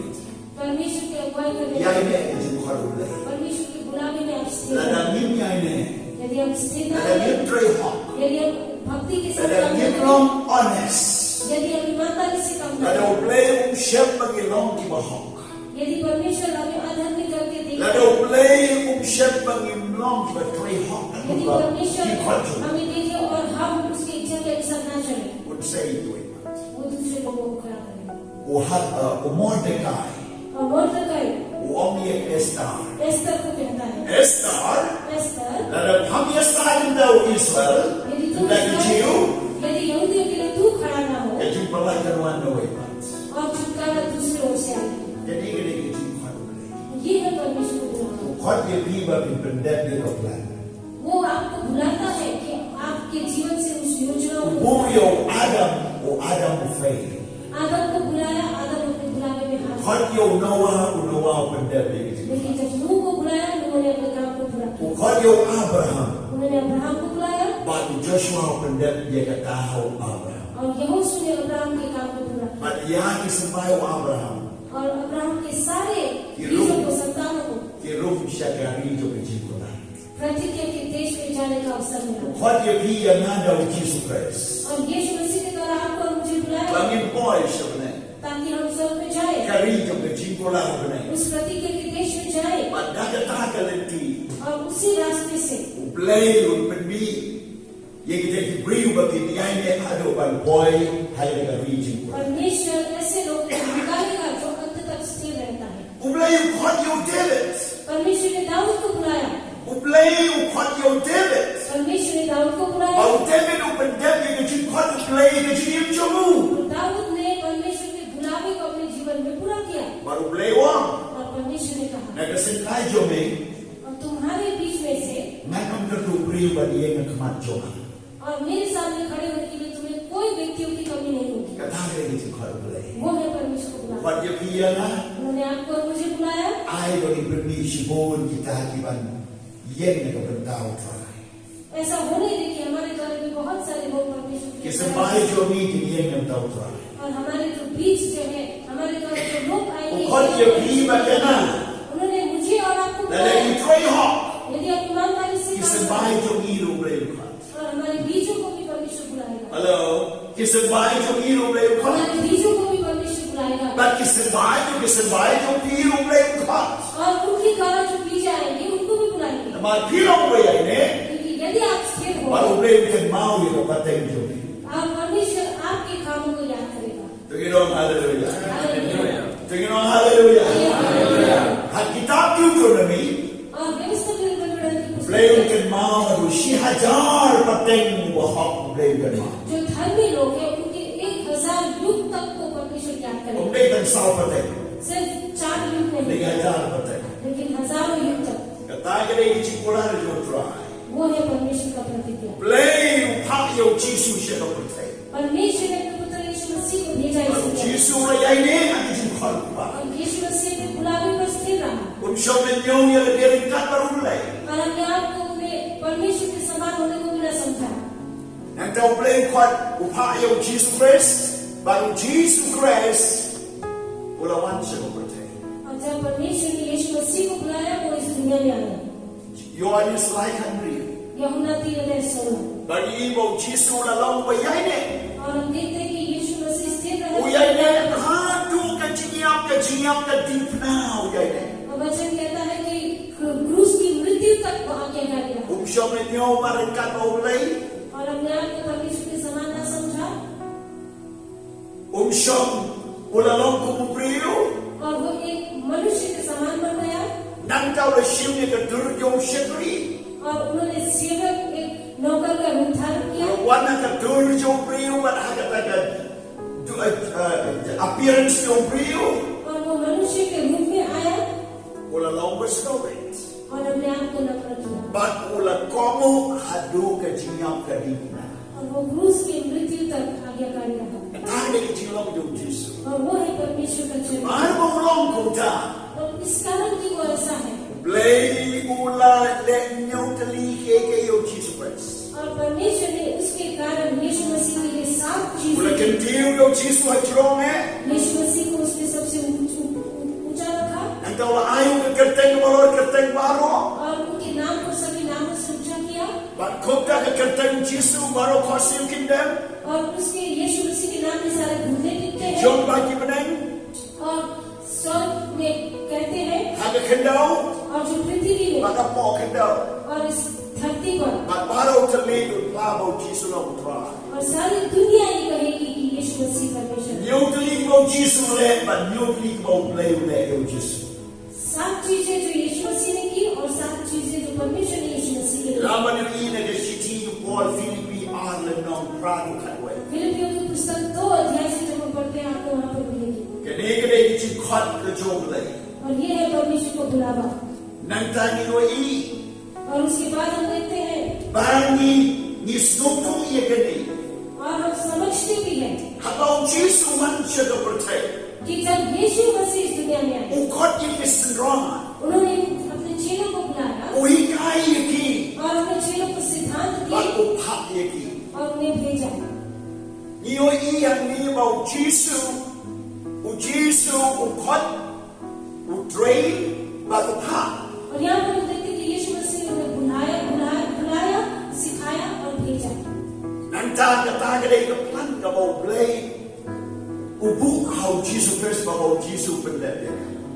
S2: परमेश्वर के अगुवाई करने
S1: Ya ini ejim kharulai.
S2: परमेश्वर के बुलावे में आप स्थिर
S1: Lada
S2: रहें।
S1: mim ya ini.
S2: यदि हम स्थिर न
S1: Lada
S2: रहें,
S1: mim tray hawk.
S2: यदि हम भक्ति के साथ
S1: Lada
S2: काम
S1: mim
S2: करें,
S1: long honest.
S2: यदि हम ईमानदारी से काम
S1: Lada
S2: करें,
S1: play syep bagi long di bahok.
S2: यदि परमेश्वर हमें अधर्मी करके
S1: Lada
S2: देखे
S1: play syep bagi long di tray hawk.
S2: यदि परमेश्वर
S1: Di khaju.
S2: हमें देखे और हम उसकी इच्छा के अनुसार ना चले
S1: Would say itu.
S2: वो दूसरे लोगों को खड़ा करेगा
S1: Uhat Mordecai.
S2: और मोर्दकाई
S1: Uomni Esther.
S2: एस्तर को कहता है
S1: Esther.
S2: Esther
S1: Lada ham Esther daw Israel.
S2: यदि तू
S1: Lagi Jew.
S2: यदि यहूदियों के लिए तू खड़ा ना हो
S1: Ejim pelajaran wana wepat.
S2: और छुटकारा दूसरे ओर से आए
S1: Jadi kena ejim kharulai.
S2: ये है परमेश्वर को बुलाना
S1: Khot dia piba pendek dia koplan.
S2: वो आपको बुलाता है कि आपके जीवन से उस योजनाओं को
S1: Buyo Adam fail.
S2: आदम को बुलाया आदम अपने बुलावे में हाथ
S1: Khot yo Noah pendek dia.
S2: लेकिन जब नूह को बुलाया नूह ने अपने काम को पूरा किया
S1: Khot yo Abraham.
S2: उन्होंने अब्राहम को बुलाया
S1: Bagi Joshua pendek dia kata Abraham.
S2: और यहोशू ने अब्राहम के काम को पूरा किया
S1: But yang disembahyang Abraham.
S2: और अब्राहम के सारे बीजों को संतानों को
S1: Kirum syakari jo kejikulan.
S2: प्रतिज्ञा के देश में जाने का अवसर मिला
S1: Khot dia pi yang ada Jesus Christ.
S2: और यीशु मसीह के द्वारा आपको और मुझे बुलाया
S1: Bangin boy sebenarnya.
S2: ताकि हम सब में जाए
S1: Kari jo kejikulan sebenarnya.
S2: उस प्रतिज्ञा के देश में जाए
S1: But dah lenti.
S2: और उसी रास्ते से
S1: Play un pendi. Yang kita diberi bagi dia ini ada ban boy hai dengan region.
S2: परमेश्वर ऐसे लोग को निकालेगा जो अंत तक स्थिर रहता है
S1: Play khot yo did it.
S2: परमेश्वर ने दाऊद को बुलाया,
S1: Uplay ukot yo David.
S2: परमेश्वर ने दाऊद को बुलाया,
S1: Bau David upen David kecil kot uplay kecil jomu.
S2: और दाऊद ने परमेश्वर के बुलावे को अपने जीवन में पूरा किया।
S1: Baru play wang.
S2: और परमेश्वर ने कहा,
S1: Nak kesentai jomi.
S2: और तुम्हारे बीच में से
S1: Nak amker tu beri bagi yang kemat joma.
S2: और मेरे सामने खड़े होने के लिए तुम्हें कोई व्यक्तियों की कमी नहीं होगी।
S1: Kata dia kecil kot uplay.
S2: वो है परमेश्वर को बुलाया।
S1: Buat dia pia lah.
S2: उन्होंने आपको और मुझे बुलाया।
S1: Ai bagi berni shibun kita hakiban. Yen nak berdau try.
S2: ऐसा होने दे कि हमारे द्वारा भी बहुत सारे लोग परमेश्वर के
S1: Kesentai jomi di yen nak berdau try.
S2: और हमारे जो बीच जो है, हमारे द्वारा जो लोग आएंगे,
S1: Ukot dia pia bagaimana?
S2: उन्होंने मुझे और आपको
S1: Dan
S2: बुलाया।
S1: lagi try hok.
S2: यदि आप ईमानदारी से काम
S1: Kesentai
S2: करें,
S1: jomi uplay ukot.
S2: और हमारे बीजों को भी परमेश्वर बुलाएगा,
S1: Hello. Kesentai jomi uplay ukot.
S2: हमारे बीजों को भी परमेश्वर बुलाएगा,
S1: But kesentai jo pia uplay ukot.
S2: और उनके द्वारा जो बीज आएंगे उनको भी बुलाएंगे।
S1: Nama pilong bayar ni.
S2: क्योंकि यदि आप स्थिर हो,
S1: Baru boleh bikin mau itu pateng jomi.
S2: आप परमेश्वर आपके कामों को याद करेगा।
S1: Tengok haleluya.
S2: Hallelujah.
S1: Tengok haleluya. Hak kitab Deuteronomy.
S2: और व्यवस्था के विवरण की पुस्तक
S1: Boleh bikin mau itu 1000 pateng wahak boleh bikin mau.
S2: जो धर्मी लोग हैं उनके 1000 युग तक को परमेश्वर याद करेगा।
S1: Boleh bikin 100 pateng.
S2: सिर्फ 4 युग नहीं,
S1: 3000 pateng.
S2: लेकिन हजारों युग तक।
S1: Kata kita ini cikular jo try.
S2: वो है परमेश्वर का प्रतिज्ञा।
S1: Boleh upak yo Yesus siapa pateng.
S2: परमेश्वर ने अपने पुत्र यीशु मसीह को भेजा इसलिए,
S1: Yesus raya ini nanti cikular upak.
S2: और यीशु मसीह अपने बुलावे पर स्थिर रहा,
S1: Unsur menyong yang lebih ringkat baru mulai.
S2: और अपने आप को उन्हें परमेश्वर के समान होने को बिना समझा।
S1: Yang tahu boleh kuat upaya Jesus Christ, baru Jesus Christ ulawan siapa percaya.
S2: और जब परमेश्वर ने यीशु मसीह को बुलाया, वो इस दुनिया में आया।
S1: Yohanes selaikan beri.
S2: यूहन्ना 3:16।
S1: Bagi ibu Jesus ulalang bayai ni.
S2: और हम देखते हैं कि यीशु मसीह स्थिर
S1: Uyai ni
S2: रहे।
S1: hadu kejiap ke deep now uyai ni.
S2: और वचन कहता है कि क्रूस की मृत्यु तक वो आज्ञाकारी रहा,
S1: Unsur menyong mereka mulai.
S2: और अपने आप को परमेश्वर के समान न समझा,
S1: Unsur ulalang kumuprio.
S2: और वो एक मनुष्य के समान बन गया।
S1: Nang tahu lesimnya ke durjong syekri.
S2: और उन्होंने सेवक एक नौकर का रूप धारण किया,
S1: Wana ke durjong prio berharga pada appearance yang prio.
S2: और वो मनुष्य के रूप में आया
S1: Ulalang bersedobet.
S2: और अपने आप को नफरत किया,
S1: But ulah kamu hadu kejiap ke deep now.
S2: और वो क्रूस की मृत्यु तक आज्ञाकारी रहा,
S1: Tadi kejiap yung Jesus.
S2: और वो है परमेश्वर का चरित्र।
S1: Baru mengulang kota.
S2: और इस कारण की वो ऐसा है,
S1: Blay ulah leknya teli ke yung Jesus Christ.
S2: और परमेश्वर ने उसके कारण यीशु मसीह के लिए 7
S1: Ulah
S2: चीजें,
S1: kentiu yung Jesus hajrong
S2: यीशु मसीह को उसने सबसे ऊंचा रखा,
S1: Nanti ulah ayu ke kerteng balor kerteng baru.
S2: और उनके नाम को सभी नामों से ऊंचा किया,
S1: But kota ke kerteng Jesus baru kosim kingdom.
S2: और उसके यीशु मसीह के नाम में सारे घूमने दिखते हैं,
S1: Jom bagi benang.
S2: और स्वर्ग में कहते हैं,
S1: Haga kendau.
S2: और जो पृथ्वी में
S1: Maka po kendau.
S2: और इस धरती पर
S1: But baru terlihat labo Jesus lang try.
S2: और सारी दुनिया ये कहेगी कि यीशु मसीह परमेश्वर है।
S1: New telik mau Jesus le, but new telik mau play le yung Jesus.
S2: 7 चीजें जो यीशु मसीह ने की, और 7 चीजें जो परमेश्वर ने यीशु मसीह के लिए।
S1: Laman yung ina ke city Paul Philippi Ireland ng Prado Katway.
S2: फिलिपियों की पुस्तक 2 अध्याय से जब हम पढ़ते हैं, आपको वहां पर मिलेगी,
S1: Kani kichi kot ke jom le.
S2: और ये है परमेश्वर को बुलावा।
S1: Nang tani no i.
S2: और उसके बाद हम देखते हैं,
S1: Barang ni snukung iya kani.
S2: और हम समझते भी हैं
S1: Habang Jesus man siya ka percaya.
S2: कि जब यीशु मसीह इस दुनिया में आए,
S1: Ukot yung isendrongan.
S2: उन्होंने अपने चेलों को बुलाया,
S1: Uhikay yaki.
S2: और अपने चेलों को सिद्धांत
S1: But
S2: दिए,
S1: upak yaki.
S2: और उन्हें भेजा।
S1: Niyo iyang ni mau Jesus. Ujisu ukot. Udrain. But upak.
S2: और यहाँ पर हम देखते हैं कि यीशु मसीह ने उन्हें बुलाया, सिखाया और भेजा।
S1: Nanta kataga day ka plan ka mau play. Ubu how Jesus Christ mau Jesus pendek.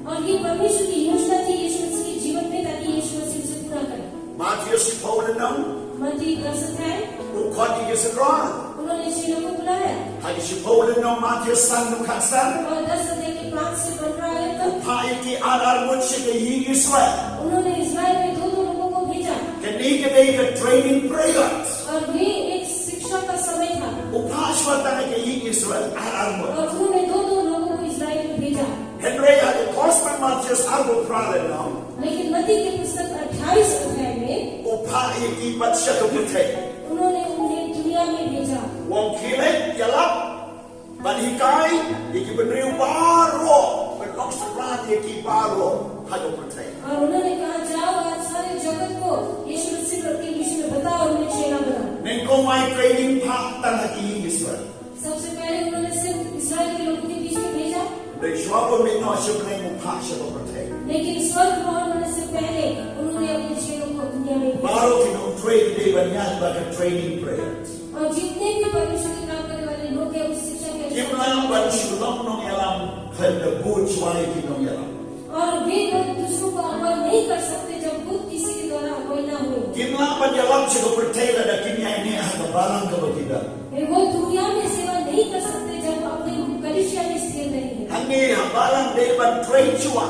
S2: और ये परमेश्वर की योजना थी यीशु मसीह के जीवन में, ताकि यीशु मसीह उसे पूरा करे।
S1: Matthew si Paul nang
S2: मत्ती 10 अध्याय,
S1: ukot yung isendrongan.
S2: उन्होंने चेलों को बुलाया,
S1: Hadi si Paul nang Matthew san nukatsan.
S2: और 10 अध्याय के 5 से 15 आयत तक
S1: Upayaki alar mo siya kay Israel.
S2: उन्होंने इस्राएल में 2 लोगों को भेजा
S1: Kini-kini ke training prayers.
S2: और ये एक शिक्षा का समय था
S1: Upaswatan ke Israel armo.
S2: और उन्होंने 2 लोगों को इस्राएल में भेजा।
S1: Henry ada Gospel Matthews armo pralenam.
S2: लेकिन मत्ती की पुस्तक 28 अध्याय में
S1: Upa iki batsya ke putih.
S2: उन्होंने उन्हें दुनिया में भेजा।
S1: Wong kilet yalap. Banikai iki benriu baro. Benlok serat iki baro. Hado putih.
S2: और उन्होंने कहा जाओ आज सारे जगत को यीशु मसीह के विषय में बताओ और उन्हें चेला बनाओ।
S1: Nengko mai training pak tanah ki Israel.
S2: सबसे पहले उन्होंने सिर्फ इस्राएल के लोगों के बीच में भेजा,
S1: Dari suapa minno sebenarnya muka siapa putih.
S2: लेकिन स्वर्ग ग्रहण होने से पहले उन्होंने अपने चेलों को दुनिया में भेजा।
S1: Baru kita train di banyak bagai training prayers.
S2: और जितने भी परमेश्वर के काम करने वाले लोग हैं उस शिक्षा के
S1: Kimlang ban sulong nong yalam hendak buat suai kinong yalam.
S2: और वे लोग दूसरों को अगुवाई नहीं कर सकते जब खुद किसी के द्वारा अगुवाई ना हो।
S1: Kimlang ban yalam siapa putih ada kimia ini ada barang kalau tidak.
S2: वो दुनिया में सेवा नहीं कर सकते जब अपनी कलीसिया में स्थिर नहीं है।
S1: Hani barang dia ban train cua.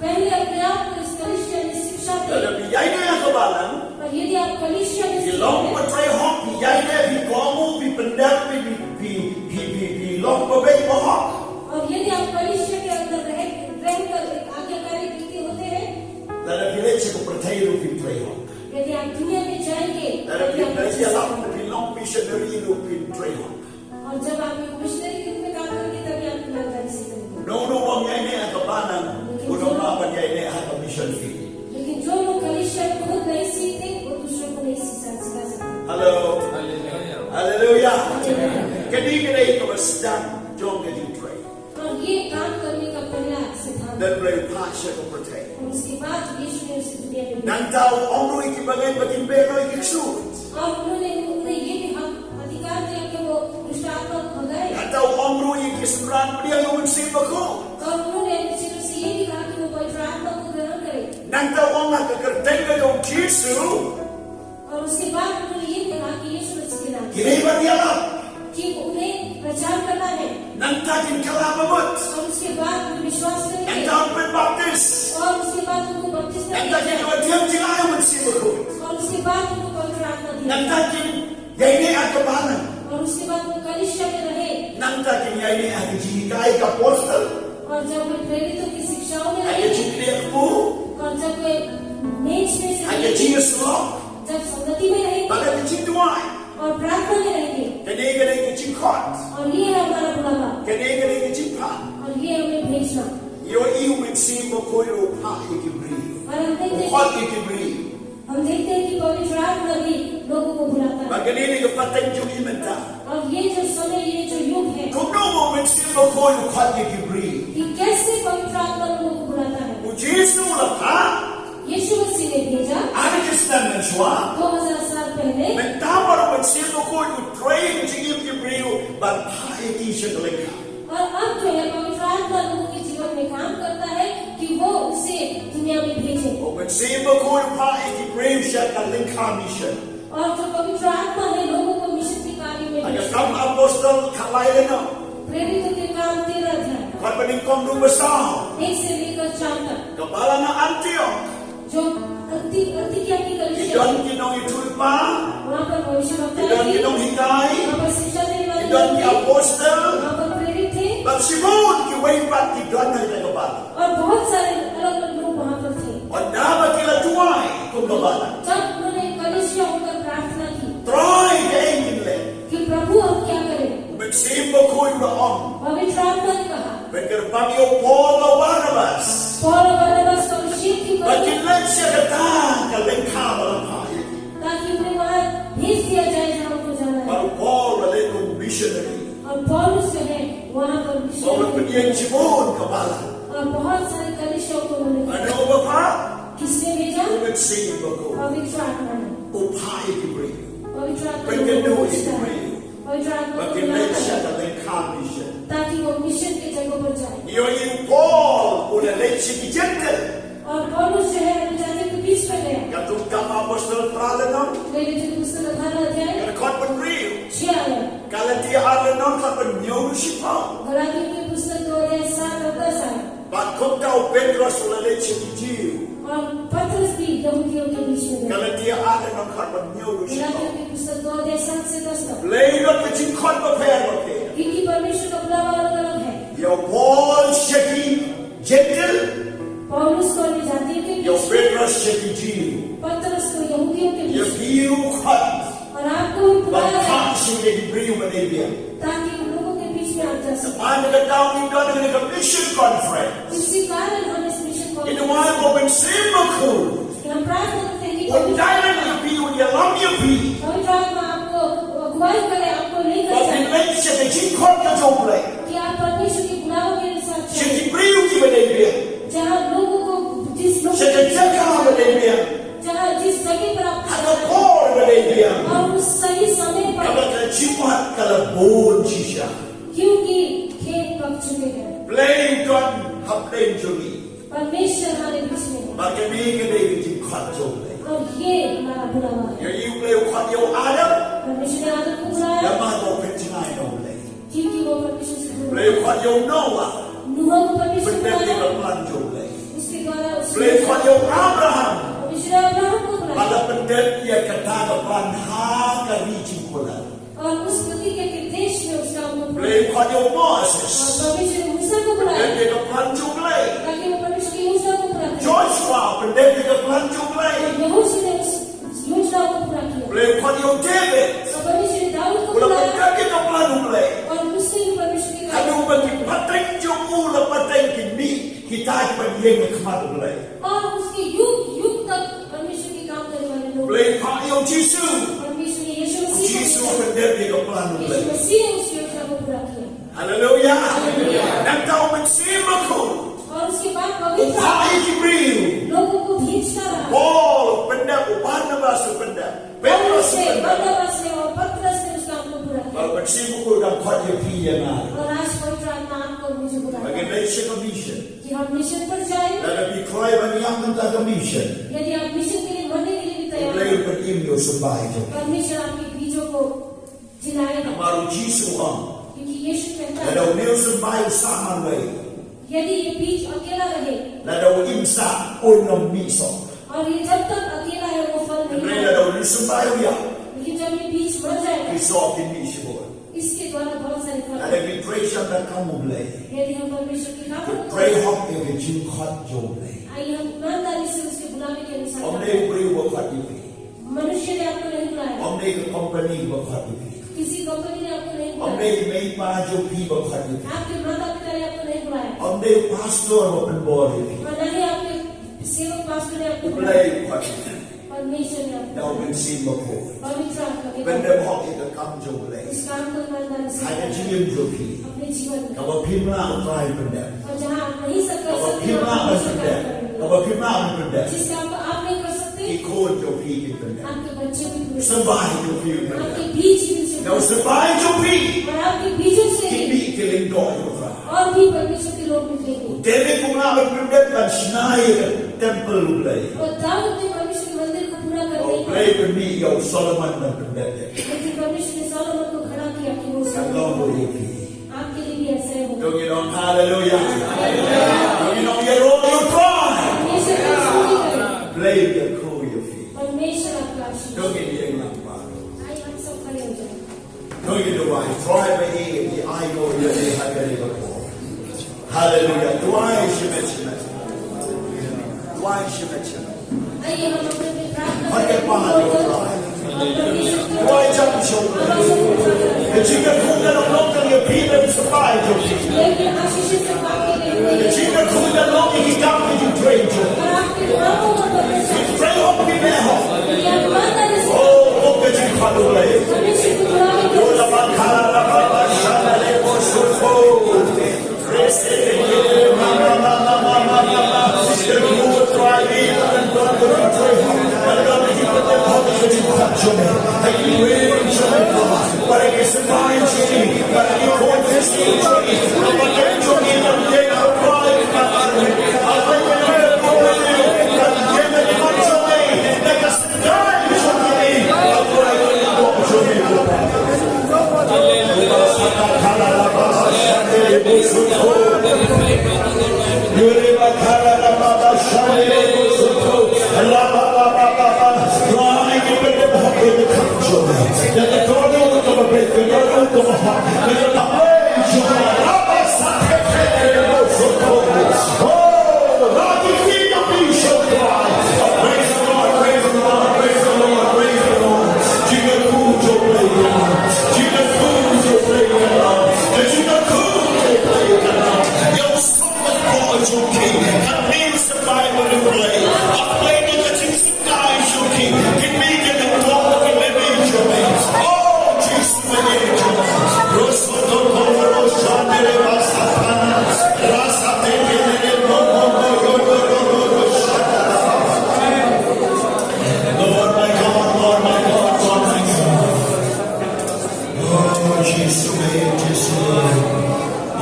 S2: पहले अपने आप को इस कलीसिया में शिक्षा
S1: Kalau
S2: दें
S1: biaya ini ada barang.
S2: और यदि आप कलीसिया में स्थिर
S1: Long
S2: हैं,
S1: putih hok biaya ini bi kamu bi pendak bi long berbeza hok.
S2: और यदि आप कलीसिया के अंदर रहकर एक आज्ञाकारी व्यक्ति होते हैं,
S1: Lalu bila siapa putih lu bi train hok.
S2: यदि आप दुनिया में जाएंगे
S1: Lalu
S2: तभी आप
S1: bila
S2: अच्छे
S1: yalam
S2: से-
S1: bi long missionary lu bi train hok.
S2: और जब आप एक मिशनरी के रूप में काम करेंगे तभी आप ईमानदारी से करेंगे।
S1: No wong yang ini ada barang. Kuno apa yang ini ada mission field.
S2: लेकिन जो लोग कलीसिया में खुद नहीं सीखते वो दूसरों को नहीं सिखा सकते।
S1: Halo. Haleluya. Kini-kini itu sedang jom ke train.
S2: और ये काम करने का पहला सिद्धांत
S1: Dan boleh pasca ke putih.
S2: और उसके बाद यीशु ने उसे दुनिया में भेजा।
S1: Dan tahu orang iki bagian beno iki sud.
S2: और उन्होंने उन्हें ये भी हक अधिकार दिया कि वो दुष्ट आत्मा को भगाए
S1: Dan tahu orang iki sembilan dia yang mesti berku.
S2: और उन्होंने अपने चेलों से ये भी कहा कि वो पवित्र आत्मा को ग्रहण करे।
S1: Dan tahu orang kekerjaan ke yang Yesus.
S2: और उसके बाद उन्होंने ये भी कहा कि यीशु मसीह के नाम से
S1: Kini berdialog.
S2: कि उन्हें प्रचार करना है
S1: Dan takin kalababut.
S2: और उसके बाद उन्हें विश्वास
S1: Dan
S2: करेंगे
S1: tahu berbaptis.
S2: और उसके बाद उनको बपतिस्मा
S1: Dan
S2: दिया
S1: takin
S2: जाए
S1: dua diam jika yang mesti berku.
S2: और उसके बाद उनको पवित्र आत्मा दिया
S1: Dan
S2: जाए
S1: takin yang ini ada barang.
S2: और उसके बाद वो कलीसिया में रहे
S1: Dan takin yang ini ada jikai ke apostel.
S2: और जब वे प्रेरितों की शिक्षाओं में
S1: Ada
S2: रहे
S1: jikai ke
S2: और जब वे मेज में से
S1: Ada
S2: रहे,
S1: jikai selok.
S2: जब संगति में रहेंगे
S1: Pada kecil tuai.
S2: और प्रार्थना में रहेंगे
S1: Kini-kini kecil kot.
S2: और ये है हमारा बुलावा
S1: Kini-kini kecil pat.
S2: और ये हमें भेजना
S1: Yo iu mesti berkoyo pak ikibri.
S2: और हम देखते
S1: Kot
S2: हैं
S1: ikibri.
S2: कि पवित्र आत्मा भी लोगों को बुलाता है
S1: Bagini ke pateng juli menta.
S2: और ये जो समय ये जो युग है
S1: Kuno mo mesti berkoyo kot ikibri.
S2: कि कैसे पवित्र आत्मा लोगों को बुलाता है
S1: Ujisu lah pak.
S2: यीशु मसीह ने भेजा
S1: Ada kisah mencuat.
S2: 2000 साल पहले
S1: Mentawar mesti berkoyo train jingim ikibri. Berpak ikisha keleka.
S2: और अब जो है पवित्र आत्मा लोगों के जीवन में काम करता है कि वो उसे दुनिया में भेजे
S1: O mesti berkoyo pak ikibri siapa lengkap mission.
S2: और जो पवित्र आत्मा है लोगों को मिशन के कार्य में
S1: Ada
S2: भेजे।
S1: kam apostol kalai lena.
S2: प्रेरितों के काम 13 अध्याय
S1: Kot peningkong du besar.
S2: 1 से लेकर 4 तक
S1: Kepala na Antioch.
S2: जो अंतिकिया की कलीसिया
S1: Idon kinong itulpa.
S2: वहाँ पर भविष्यवक्ता
S1: Idon
S2: थे,
S1: kinong hikay.
S2: वहाँ पर शिक्षा देने वाले
S1: Idon
S2: लोग
S1: ki
S2: थे,
S1: apostel.
S2: वहाँ पर प्रेरित थे
S1: But Simon ki waypat idon na ita kepala.
S2: और बहुत सारे अलग अलग लोग वहाँ पर थे
S1: O naba kila tuway kung kepala.
S2: जब उन्होंने कलीसिया होकर प्रार्थना की
S1: Troy kay kinle.
S2: कि प्रभु हम क्या करें
S1: Magsimbo ko yung raong.
S2: पवित्र आत्मा ने कहा
S1: Magkarbang yung Paul o Barnabas.
S2: Paul और बरनबास को अभिषेक की करो
S1: Magkinlan siya katang kalengkama ng kaya.
S2: ताकि उन्हें वहाँ भेज दिया जाए जहाँ उनको जाना है
S1: Pero Paul wala kong missionary.
S2: और पौलुस जो है वहाँ पर
S1: Paul
S2: mission
S1: piniyang Simon kepala.
S2: और बहुत सारे कलीसियाओं को उन्होंने
S1: Ano ba pa?
S2: किसने भेजा
S1: Magsimbo ko.
S2: पवित्र आत्मा ने
S1: Upay kibri.
S2: पवित्र आत्मा
S1: Pagkano
S2: को भेजता है
S1: ikibri.
S2: पवित्र आत्मा को
S1: Magkinlan
S2: बुलाता
S1: siya
S2: है
S1: kalengkama mission.
S2: ताकि वो मिशन के जगह पर जाए
S1: Iyo yung Paul, una leche ki gentle.
S2: और पौलुस जो है अपने जाति के बीच में गया
S1: Katong kama apostol pralanon.
S2: प्रेरितों की पुस्तक 18 अध्याय
S1: Kakot man rin.
S2: 6 आयत
S1: Kalati alanon kapan nyono si Paul.
S2: गलातियों की पुस्तक 2 अध्याय 7 और 10 आयत
S1: Bakot ka o Pedro sa la leche ki Jiu.
S2: और और पतरस भी यहूदियों के बीच में गए।
S1: Galatia ada ng karbanyo
S2: गलातियों की पुस्तक 2:7-10 तक।
S1: Play not with in compare with it.
S2: क्योंकि परमेश्वर का बुलावा अलग-अलग है।
S1: Your Paul shaking gentle,
S2: पौलुस को अन्य जातियों के
S1: your
S2: बीच में,
S1: Petrus shaking Jew.
S2: पतरस को यहूदियों के
S1: Your
S2: बीच में,
S1: Pew cut,
S2: और आपको भी
S1: but
S2: बुलाया है
S1: catching the debris of Arabia.
S2: ताकि उन लोगों के बीच में आप जा सकें।
S1: I'm going to down in the mission conference.
S2: इसी कारण हम इस मिशन को
S1: In the one open symbol.
S2: हम प्रार्थना करते हैं कि
S1: When Thailand will be with your love your people.
S2: पवित्र आत्मा आपको अगुवाई करे, आपको लेकर
S1: But
S2: जाए
S1: in mention the Jim Corta Joble.
S2: कि आप परमेश्वर के बुलावे के अनुसार चलें।
S1: She debris of Arabia.
S2: जहाँ लोगों को जिस लोगों
S1: She can take out of Arabia.
S2: जहाँ जिस जगह पर आप
S1: And the poor of Arabia.
S2: और उस सही समय पर,
S1: Kalau cipat kalau bon cisha.
S2: क्योंकि खेत पक चुके हैं।
S1: Blame God, have blame to me.
S2: परमेश्वर हमारे बीच में है
S1: Bagi me ke David Jim Corta Joble.
S2: और ये हमारा बुलावा है।
S1: Your you play what you Adam.
S2: परमेश्वर ने आदम को बुलाया
S1: Yaman go pentinai Joble.
S2: क्योंकि वो परमेश्वर से जुड़ा
S1: Play what you Noah.
S2: नूह को परमेश्वर ने
S1: Benda
S2: बुलाया,
S1: dia plan Joble.
S2: उसके द्वारा
S1: Play what you Abraham.
S2: परमेश्वर ने अब्राहम को बुलाया
S1: Pada benda dia kata ke plan ha ke biji kola.
S2: और उस प्रतिज्ञा के देश में उसका उनको बुलाया।
S1: Play what you
S2: और
S1: Moses.
S2: परमेश्वर ने मूसा को बुलाया
S1: Benda dia ke plan Joble.
S2: ताकि वो परमेश्वर की योजना को पूरा करे।
S1: Joshua, benda dia ke plan Joble.
S2: यहोशू ने उस योजना को पूरा किया
S1: Play what you David.
S2: और परमेश्वर ने दाऊद को
S1: Kalau
S2: बुलाया
S1: benda dia ke plan Joble.
S2: और उससे भी परमेश्वर की
S1: Kalau bagi pateng jomu la pateng kini kita bagi yang kemat Joble.
S2: और उसके युग युग तक परमेश्वर के काम करने वाले लोग
S1: Play what you Jesus.
S2: परमेश्वर ने यीशु मसीह
S1: Jesus
S2: को
S1: benda dia ke plan
S2: यीशु
S1: Joble.
S2: मसीह ने उस योजना को पूरा किया
S1: Hallelujah. Dan tahu mensimaku.
S2: और उसके बाद पवित्र
S1: Upaya Jibril.
S2: लोगों को भेजता रहा
S1: Paul benda Barnabas benda.
S2: और
S1: Petrus
S2: उससे
S1: benda.
S2: बरनबास ने और पतरस ने उस काम को पूरा किया
S1: Kalau mensimaku dan kau dia piyana.
S2: और आज पवित्र आत्मा आपको और मुझे बुलाया
S1: Bagi nation of mission.
S2: कि हम मिशन पर जाए
S1: Dan lebih kau bagi yang tentang mission.
S2: यदि आप मिशन के लिए मरने के लिए भी तैयार
S1: Boleh
S2: हैं
S1: berimio sebaik.
S2: परमेश्वर आपके बीजों को जिलाएगा
S1: Baru Jesus orang.
S2: क्योंकि यीशु कहता है
S1: Ada umil sebaik sama lagi.
S2: यदि ये बीज अकेला रहे
S1: Ada imsa unom miso.
S2: और ये जब तक अकेला है वो फल नहीं
S1: Mereka
S2: देगा
S1: ada umil sebaik ya.
S2: लेकिन जब ये बीज मर जाएगा
S1: Iso kini semua.
S2: इसके द्वारा बहुत सारे फल
S1: Ada depression dan kamu boleh.
S2: यदि हम परमेश्वर के काम को
S1: Pray hok yang jingkot jomle.
S2: आइए हम ईमानदारी से उसके बुलावे के अनुसार
S1: Om
S2: काम
S1: ne beri buat ini.
S2: करें। मनुष्य ने आपको नहीं बुलाया
S1: Om ne ke company buat ini.
S2: किसी कंपनी ने आपको नहीं
S1: Om
S2: बुलाया
S1: ne main maju pi buat ini.
S2: आपके माता पिता ने आपको नहीं बुलाया
S1: Om ne pastor open board ini.
S2: और न ही आपके सेवक पास्टर ने आपको बुलाया
S1: Boleh buat ini.
S2: परमेश्वर ने आपको
S1: Dah mensin bako.
S2: पवित्र आत्मा के
S1: Benda
S2: द्वारा
S1: hok itu kam jomle.
S2: इस काम को ईमानदारी से
S1: Ada
S2: करें।
S1: jilim jopi.
S2: अपने जीवन में
S1: Kalau pimla try benda.
S2: और जहाँ आप नहीं कर
S1: Kalau
S2: सकते
S1: pimla
S2: आप परमेश्वर
S1: benda.
S2: काम करेंगे।
S1: Kalau pimla benda.
S2: जिस काम को आप नहीं कर सकते
S1: Ikut jopi benda.
S2: आपके बच्चे भी पूरे
S1: Sebaik jopi benda.
S2: आपके बीज भी उनसे
S1: Kalau sebaik jopi.
S2: और आपके बीजों से
S1: Kini keling doa juga.
S2: और भी परमेश्वर के लोग निकलेंगे
S1: David pula berbeda dan Schneider temple boleh.
S2: और दाऊद ने परमेश्वर के मंदिर को पूरा करने
S1: Oh,
S2: का
S1: boleh beri yang Solomon dan berbeda.
S2: लेकिन परमेश्वर ने सोलोमन को खड़ा किया कि वो
S1: Kalau boleh pergi.
S2: आपके लिए भी ऐसा ही होगा
S1: Don't you know hallelujah. Don't you know you're all you try.
S2: परमेश्वर का स्तुति करें
S1: Boleh dia kau you feel.
S2: परमेश्वर आपका आशीष
S1: Don't you dia yang nampak.
S2: आइए हम सब खड़े हो जाएं
S1: Don't you know why? Try by the I know you they have very good. Hallelujah. Why shemet shemet. Why shemet shemet.
S2: आइए हम अपने में प्रार्थना
S1: Hai
S2: करें
S1: pahala
S2: और
S1: orang.
S2: परमेश्वर की
S1: Why jump show. Jika kau dah nonton dia pilih sebaik jopi.
S2: लेकिन आशीष से बाकी नहीं हुई
S1: Jika kau dah nonton dia kamu di train jopi.
S2: और आपके नामों को परमेश्वर
S1: Train hop di mehop.
S2: की ईमानदारी से
S1: Oh, okay jika kau boleh.
S2: परमेश्वर को बुलावे के
S1: Yola bakala la baba shana le bosuko. Rese ye mama mama mama mama. The good try it and don't go to train. And don't keep the hot to touch me. I will enjoy it. But I guess my journey. But you want to see journey. I'm a get journey and get a pride. I'll bring it here for you. And get it on journey. Like a sky journey. I'll bring it on journey. Yuri bakala la baba shane.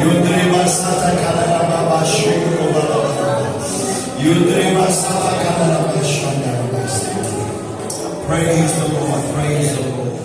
S1: Yudreba sata kanara baba shuru baba. Yudreba sata kanara baba shanda baba. Praise the Lord. Praise the Lord.